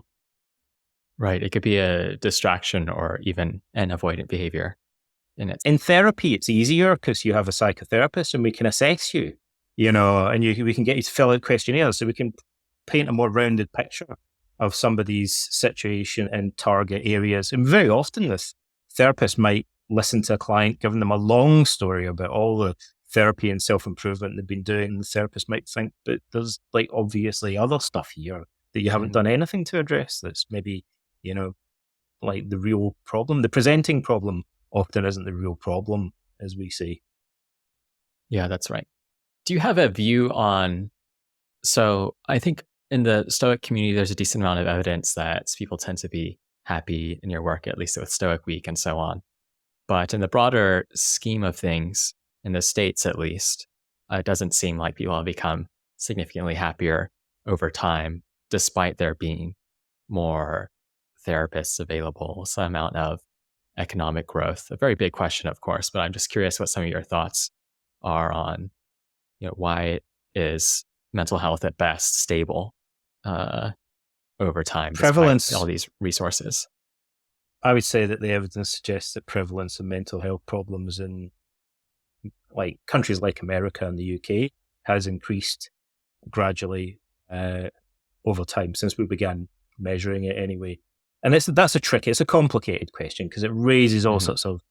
Right. It could be a distraction or even an avoidant behavior. In therapy, it's easier because you have a psychotherapist and we can assess you, and we can get you to fill out questionnaires, so we can paint a more rounded picture of somebody's situation and target areas. And very often this therapist might listen to a client, giving them a long story about all the therapy and self-improvement they've been doing. The therapist might think, but there's obviously other stuff here that you haven't done anything to address. That's maybe, the real problem. The presenting problem often isn't the real problem, as we see. Yeah, that's right. Do you have a view on, so I think in the Stoic community, there's a decent amount of evidence that people tend to be happy in your work, at least with Stoic Week and so on. But in the broader scheme of things, in the States at least, it doesn't seem like people have become significantly happier over time, despite there being more therapists available, some amount of economic growth. A very big question, of course, but I'm just curious what some of your thoughts are on, why is mental health at best stable over time, prevalence, despite all these resources? I would say that the evidence suggests that prevalence of mental health problems in countries like America and the UK has increased gradually over time since we began measuring it anyway. And that's it's a complicated question because it raises all sorts of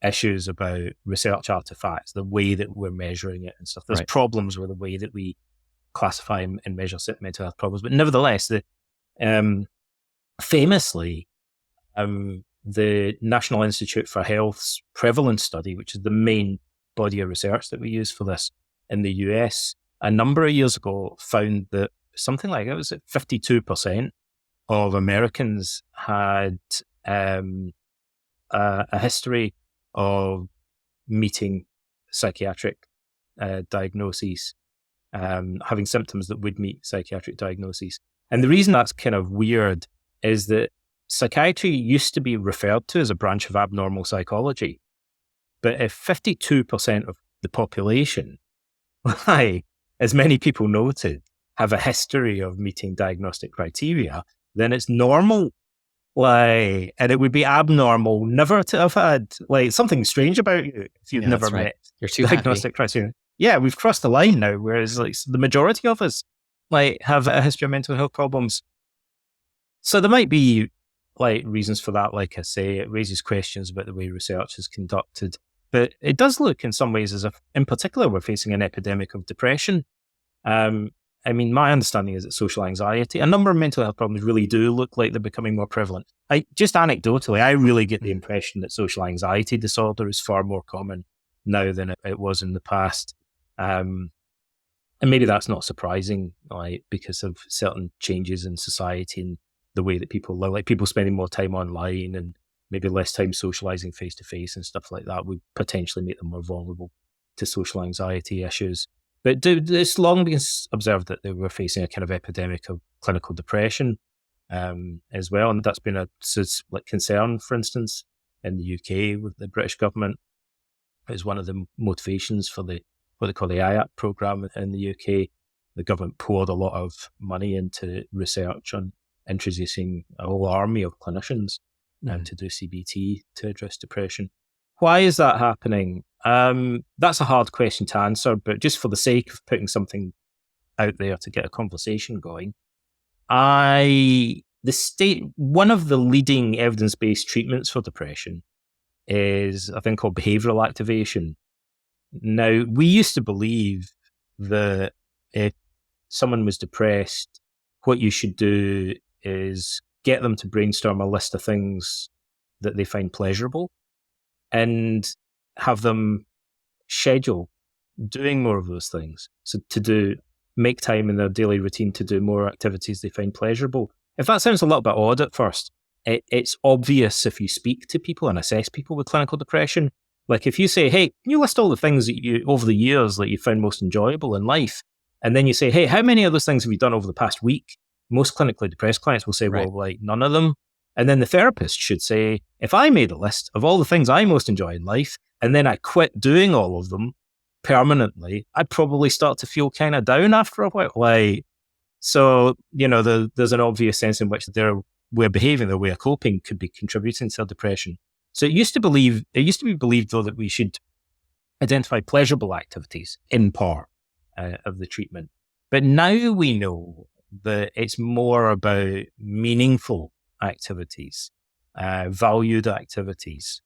issues about research artifacts, the way that we're measuring it and stuff. There's problems with the way that we classify and measure mental health problems. But nevertheless, famously, the National Institute for Health's prevalence study, which is the main body of research that we use for this in the US, a number of years ago found that something like 52% of Americans had a history of meeting psychiatric diagnoses, having symptoms that would meet psychiatric diagnoses. And the reason that's kind of weird is that psychiatry used to be referred to as a branch of abnormal psychology. But if 52% of the population, as many people noted, have a history of meeting diagnostic criteria, then it's normal. And it would be abnormal never to have had something strange about you if you've never met You're too diagnostic criteria. Yeah, we've crossed the line now, whereas the majority of us have a history of mental health problems. So there might be like reasons for that. Like I say, it raises questions about the way research is conducted. But it does look in some ways as if, in particular, we're facing an epidemic of depression. I mean, my understanding is that social anxiety, a number of mental health problems really do look like they're becoming more prevalent. Just anecdotally, I really get the impression that social anxiety disorder is far more common now than it was in the past. And maybe that's not surprising, like, because of certain changes in society and the way that people live, like people spending more time online and maybe less time socializing face to face and stuff like that would potentially make them more vulnerable to social anxiety issues. But it's long been observed that they were facing a kind of epidemic of clinical depression as well. And that's been a concern, for instance, in the UK with the British government. It was one of the motivations for what they call the IAP programme in the UK. The government poured a lot of money into research on introducing a whole army of clinicians to do CBT to address depression. Why is that happening? That's a hard question to answer, but just for the sake of putting something out there to get a conversation going, one of the leading evidence-based treatments for depression is a thing called behavioral activation. Now, we used to believe that if someone was depressed, what you should do is get them to brainstorm a list of things that they find pleasurable and have them schedule doing more of those things. So make time in their daily routine to do more activities they find pleasurable. If that sounds a little bit odd at first, it's obvious if you speak to people and assess people with clinical depression. Like if you say, hey, can you list all the things that you, over the years, that you found most enjoyable in life? And then you say, hey, how many of those things have you done over the past week? Most clinically depressed clients will say, well, like none of them. And then the therapist should say, if I made a list of all the things I most enjoy in life, and then I quit doing all of them permanently, I'd probably start to feel kind of down after a while. So, there's an obvious sense in which their way of behaving, their way of coping could be contributing to depression. So it used to be believed, though, that we should identify pleasurable activities in part of the treatment. But now we know that it's more about meaningful activities, valued activities.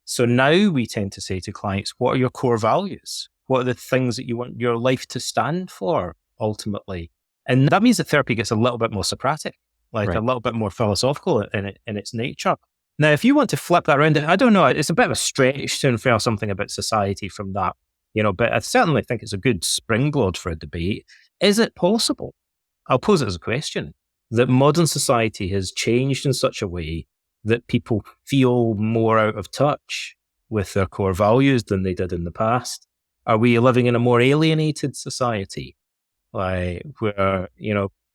So now we tend to say to clients, what are your core values? What are the things that you want your life to stand for ultimately? And that means that therapy gets a little bit more Socratic, a little bit more philosophical in its nature. Now, if you want to flip that around, I don't know, it's a bit of a stretch to infer something about society from that, but I certainly think it's a good springboard for a debate. Is it possible? I'll pose it as a question, that modern society has changed in such a way that people feel more out of touch with their core values than they did in the past? Are we living in a more alienated society, where,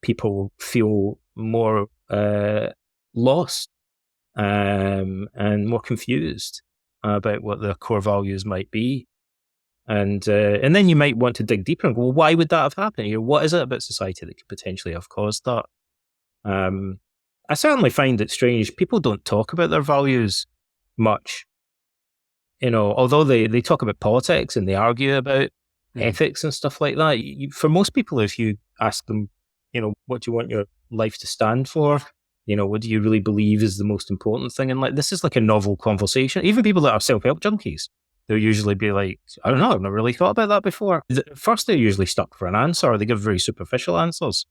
people feel more lost and more confused about what their core values might be? And then you might want to dig deeper and go, well, why would that have happened? What is it about society that could potentially have caused that? I certainly find it strange. People don't talk about their values much. Although they talk about politics and they argue about ethics and stuff like that. For most people, if you ask them, what do you want your life to stand for? What do you really believe is the most important thing? And this is like a novel conversation. Even people that are self-help junkies, they'll usually be like, I don't know, I've never really thought about that before. First, they're usually stuck for an answer, or they give very superficial answers.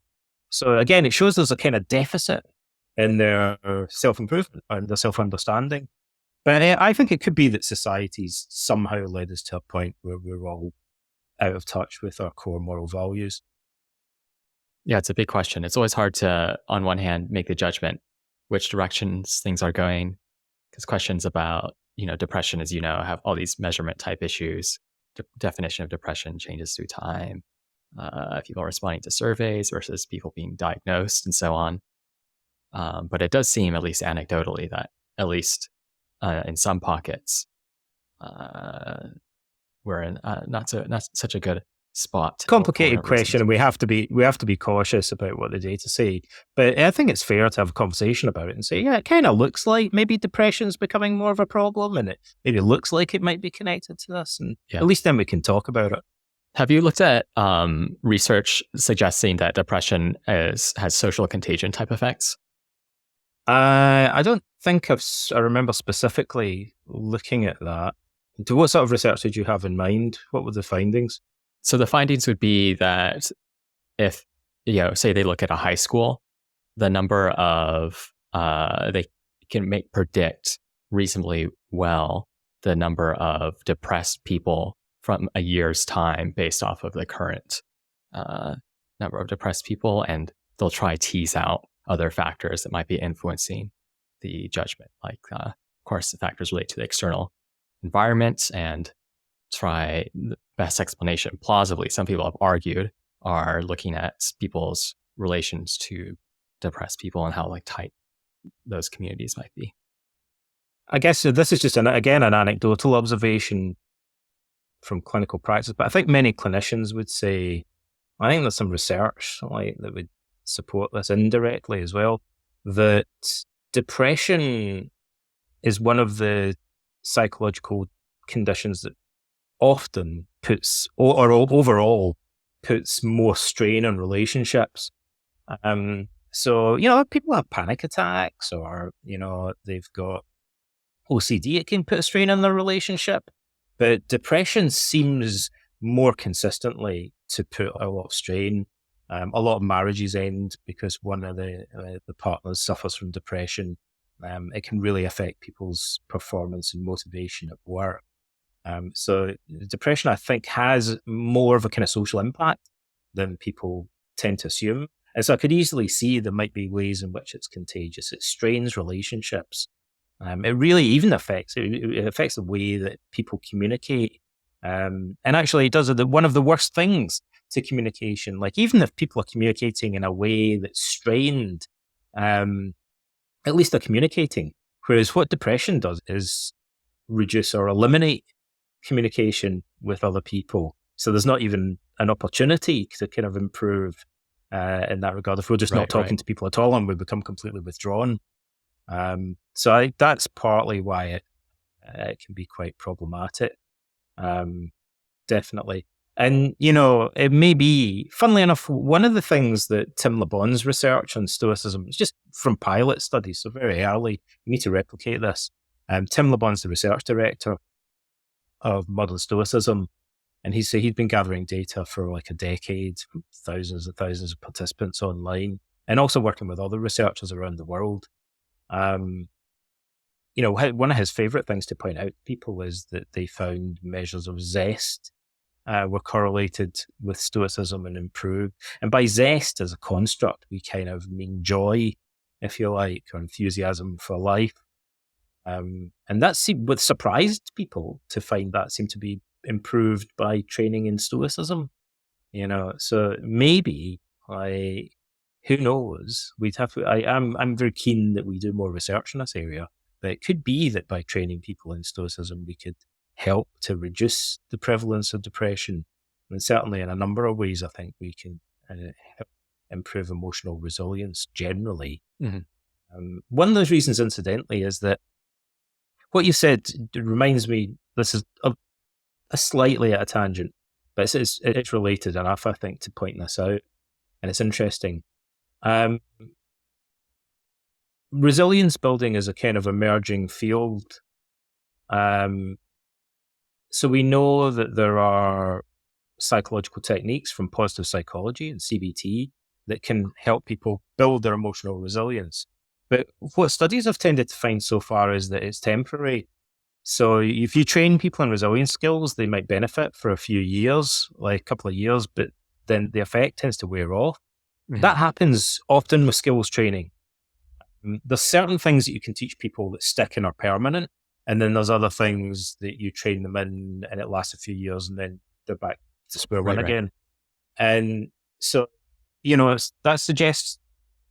So again, it shows there's a kind of deficit in their self-improvement and their self-understanding. But I think it could be that society's somehow led us to a point where we're all out of touch with our core moral values. Yeah, it's a big question. It's always hard to, on one hand, make the judgment which directions things are going, because questions about, depression, as have all these measurement type issues. Definition of depression changes through time. People responding to surveys versus people being diagnosed and so on. But it does seem, at least anecdotally, that at least in some pockets, we're in not such a good spot. Complicated question, and we have to be cautious about what the data say. But I think it's fair to have a conversation about it and say, yeah, it kind of looks like maybe depression's becoming more of a problem, and it maybe looks like it might be connected to this, and at least then we can talk about it. Have you looked at research suggesting that depression has social contagion type effects? I don't think I remember specifically looking at that. What sort of research did you have in mind? What were the findings? So the findings would be that if, say they look at a high school, the number of, they can predict reasonably well the number of depressed people from a year's time based off of the current number of depressed people. And they'll try tease out other factors that might be influencing the judgment. Like, of course, the factors relate to the external environment and try the best explanation. Plausibly, some people have argued, are looking at people's relations to depressed people and how tight those communities might be. I guess this is just again an anecdotal observation from clinical practice, but I think many clinicians would say, I think there's some research that would support this indirectly as well, that depression is one of the psychological conditions that often puts, or overall puts more strain on relationships. So, people have panic attacks or, they've got OCD, it can put a strain on their relationship. But depression seems more consistently to put a lot of strain. A lot of marriages end because one of the partners suffers from depression. It can really affect people's performance and motivation at work. So depression, I think, has more of a kind of social impact than people tend to assume. And so I could easily see there might be ways in which it's contagious. It strains relationships. It really even affects the way that people communicate. And actually it does one of the worst things to communication. Even if people are communicating in a way that's strained, at least they're communicating. Whereas what depression does is reduce or eliminate communication with other people. So there's not even an opportunity to kind of improve in that regard. If we're just not talking to people at all and we become completely withdrawn. So that's partly why it can be quite problematic. Definitely. And, it may be, funnily enough, one of the things that Tim LeBon's research on Stoicism, it's just from pilot studies, so very early, we need to replicate this. Tim LeBon's the research director of modern Stoicism, and he'd been gathering data for a decade, thousands and thousands of participants online, and also working with other researchers around the world. One of his favorite things to point out to people is that they found measures of zest were correlated with Stoicism and improved. And by zest as a construct, we kind of mean joy, if you like, or enthusiasm for life. And that's what surprised people to find that seemed to be improved by training in Stoicism. So maybe who knows? We'd have to. I'm very keen that we do more research in this area. But it could be that by training people in Stoicism, we could help to reduce the prevalence of depression. And certainly in a number of ways, I think we can help improve emotional resilience generally. Mm-hmm. One of those reasons, incidentally, is that what you said reminds me, this is a slightly at a tangent, but it's related enough, I think, to point this out. And it's interesting. Resilience building is a kind of emerging field. So we know that there are psychological techniques from positive psychology and CBT that can help people build their emotional resilience. But what studies have tended to find so far is that it's temporary. So if you train people in resilience skills, they might benefit for a few years, like a couple of years, but then the effect tends to wear off. Mm-hmm. That happens often with skills training. There's certain things that you can teach people that stick and are permanent. And then there's other things that you train them in and it lasts a few years and then they're back to square one again. And so, that suggests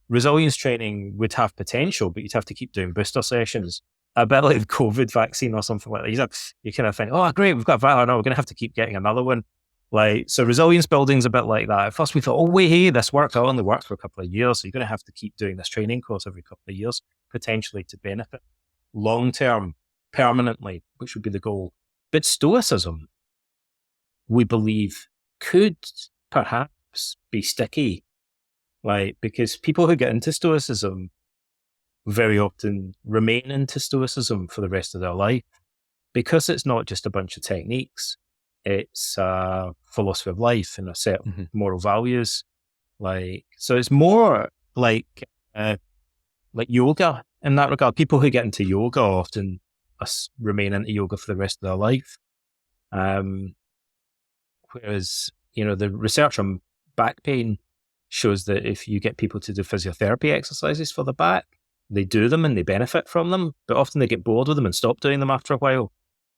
resilience training would have potential, but you'd have to keep doing booster sessions. A bit like the COVID vaccine or something like that. You kind of think, oh, great, we've got a vaccine. No, we're going to have to keep getting another one. So resilience building's a bit like that. At first we thought, oh, wait, hey, this worked. It only worked for a couple of years. So you're going to have to keep doing this training course every couple of years, potentially to benefit long-term, permanently, which would be the goal. But Stoicism, we believe, could perhaps be sticky, because people who get into Stoicism very often remain into Stoicism for the rest of their life because it's not just a bunch of techniques. It's a philosophy of life and a set of moral values. So it's more like yoga in that regard. People who get into yoga often remain into yoga for the rest of their life. Whereas, the research on back pain shows that if you get people to do physiotherapy exercises for the back, they do them and they benefit from them, but often they get bored with them and stop doing them after a while.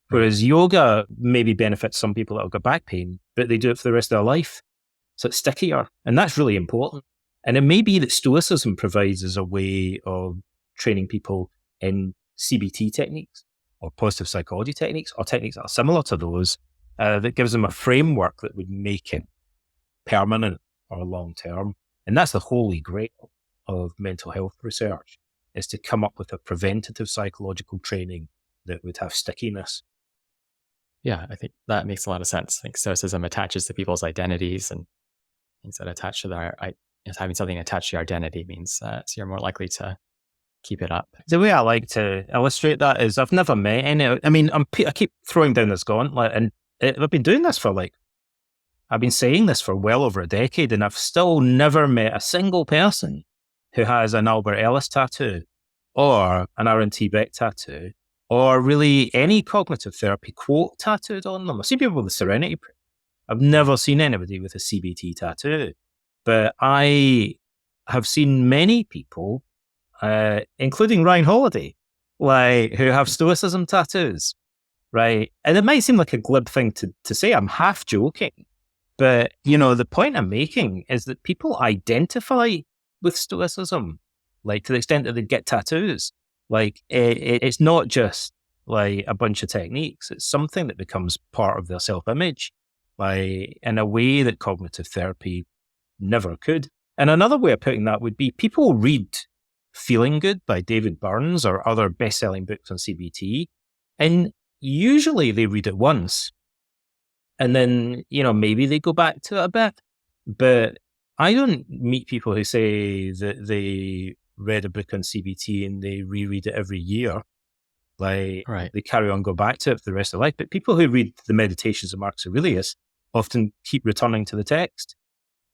Whereas yoga maybe benefits some people that have got back pain, but they do it for the rest of their life. So it's stickier. And that's really important. And it may be that Stoicism provides as a way of training people in CBT techniques or positive psychology techniques or techniques that are similar to those, that gives them a framework that would make it permanent or long-term. And that's the holy grail of mental health research, is to come up with a preventative psychological training that would have stickiness. Yeah, I think that makes a lot of sense. I think Stoicism attaches to people's identities, and things that attach to having something attached to your identity means so you're more likely to keep it up. The way I like to illustrate that is I've never met any, I keep throwing down this gauntlet, and I've been doing this I've been saying this for well over a decade, and I've still never met a single person who has an Albert Ellis tattoo or an Aaron T. Beck tattoo or really any cognitive therapy quote tattooed on them. I've seen people with the Serenity Prayer. I've never seen anybody with a CBT tattoo, but I have seen many people, including Ryan Holiday, who have Stoicism tattoos, right? And it might seem like a glib thing to say. I'm half joking, but the point I'm making is that people identify with Stoicism, to the extent that they get tattoos. It's not just a bunch of techniques. It's something that becomes part of their self-image, in a way that cognitive therapy never could. And another way of putting that would be people read Feeling Good by David Burns or other best-selling books on CBT, and usually they read it once, and then, maybe they go back to it a bit. But I don't meet people who say that they read a book on CBT and they reread it every year. They carry on, go back to it for the rest of their life. But people who read the Meditations of Marcus Aurelius often keep returning to the text.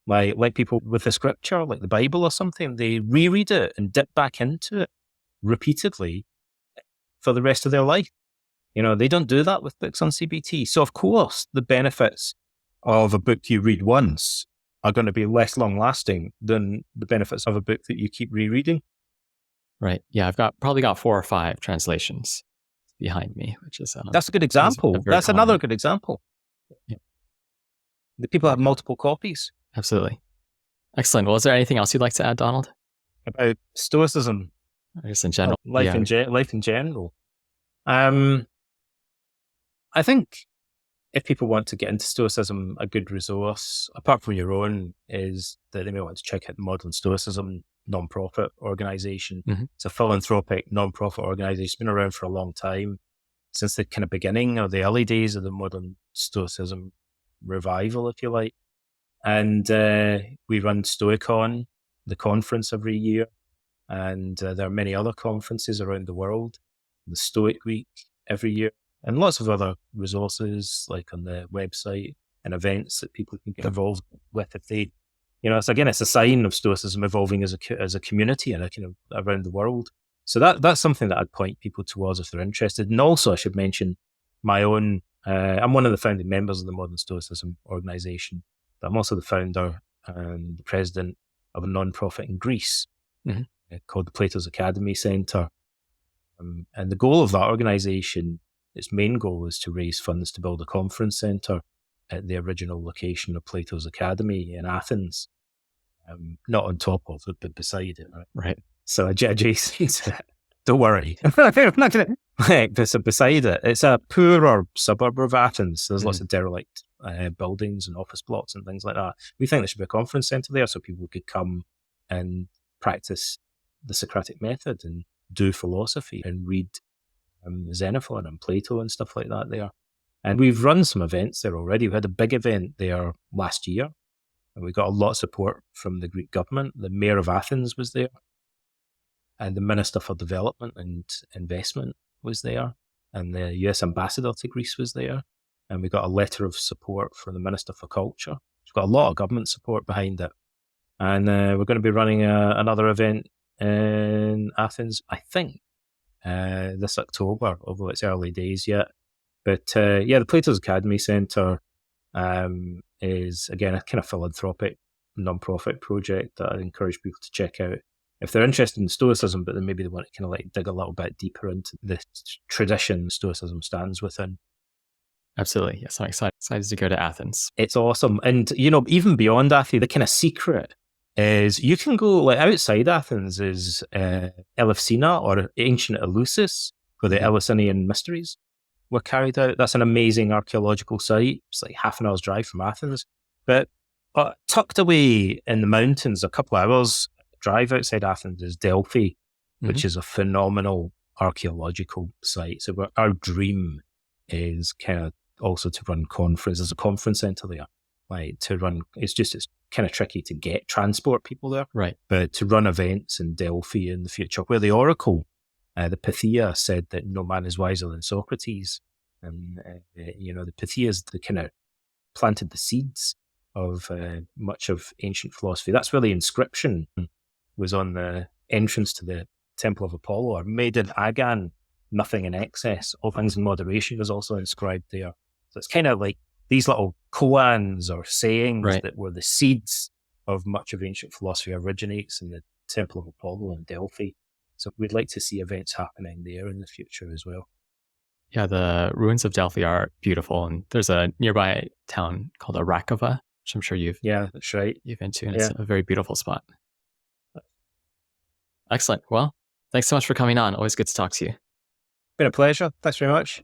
Like people with the scripture, like the Bible or something, they reread it and dip back into it repeatedly for the rest of their life. They don't do that with books on CBT. So of course, the benefits of a book you read once are going to be less long lasting than the benefits of a book that you keep rereading. Right. Yeah, I've probably got 4 or 5 translations behind me, which is that's a good example. That's common. Another good example. Yeah. The people have multiple copies. Absolutely. Excellent. Well, is there anything else you'd like to add, Donald? About Stoicism? I guess in general. Life in general. I think if people want to get into Stoicism, a good resource, apart from your own, is that they may want to check out the Modern Stoicism non-profit organization. It's a philanthropic non-profit organization. It's been around for a long time, since the kind of beginning or the early days of the Modern Stoicism revival, if you like. And we run Stoicon, the conference, every year. And there are many other conferences around the world. The Stoic Week every year. And lots of other resources, like on the website, and events that people can get involved with if they, it's a sign of Stoicism evolving as a community and around the world. So that's something that I'd point people towards if they're interested. And also, I should mention my own. I'm one of the founding members of the Modern Stoicism organization, but I'm also the founder and the president of a non-profit in Greece called the Plato's Academy Centre. And the goal of that organization, its main goal, is to raise funds to build a conference centre at the original location of Plato's Academy in Athens. Not on top of it, but beside it. Right. So adjacent to it. Don't worry. I'm not going to... beside it. It's a poorer suburb of Athens. So there's lots of derelict buildings and office blocks and things like that. We think there should be a conference centre there so people could come and practice the Socratic method and do philosophy and read Xenophon and Plato and stuff like that there. And we've run some events there already. We had a big event there last year, and we got a lot of support from the Greek government. The mayor of Athens was there. and the Minister for Development and Investment was there, and the US Ambassador to Greece was there, and we got a letter of support for the Minister for Culture. We've got a lot of government support behind it. And we're going to be running another event in Athens, I think, this October, although it's early days yet. But the Plato's Academy Centre is, again, a kind of philanthropic non-profit project that I encourage people to check out if they're interested in Stoicism, but then maybe they want to kind of like dig a little bit deeper into the tradition Stoicism stands within. Absolutely. Yes, I'm excited to go to Athens. It's awesome. And, even beyond Athens, the kind of secret is you can go, like, outside Athens is Elefsina, or ancient Eleusis, where the Eleusinian mysteries were carried out. That's an amazing archaeological site. It's like half an hour's drive from Athens. But tucked away in the mountains, a couple of hours drive outside Athens, is Delphi, which is a phenomenal archaeological site. So our dream is kind of also to run conferences. There's a conference centre there. Like, to run, it's kind of tricky to transport people there. Right. But to run events in Delphi in the future, where the oracle, the Pythia, said that no man is wiser than Socrates. And, the Pythias, they kind of planted the seeds of much of ancient philosophy. That's where the inscription was on the entrance to the Temple of Apollo, or made in Agan, nothing in excess, all things in moderation, is also inscribed there. So it's kind of like these little koans or sayings that were the seeds of much of ancient philosophy originates in the Temple of Apollo in Delphi. So we'd like to see events happening there in the future as well. Yeah, the ruins of Delphi are beautiful, and there's a nearby town called Arakova, which I'm sure that's right. You've been to, and it's a very beautiful spot. Excellent. Well, thanks so much for coming on. Always good to talk to you. Been a pleasure. Thanks very much.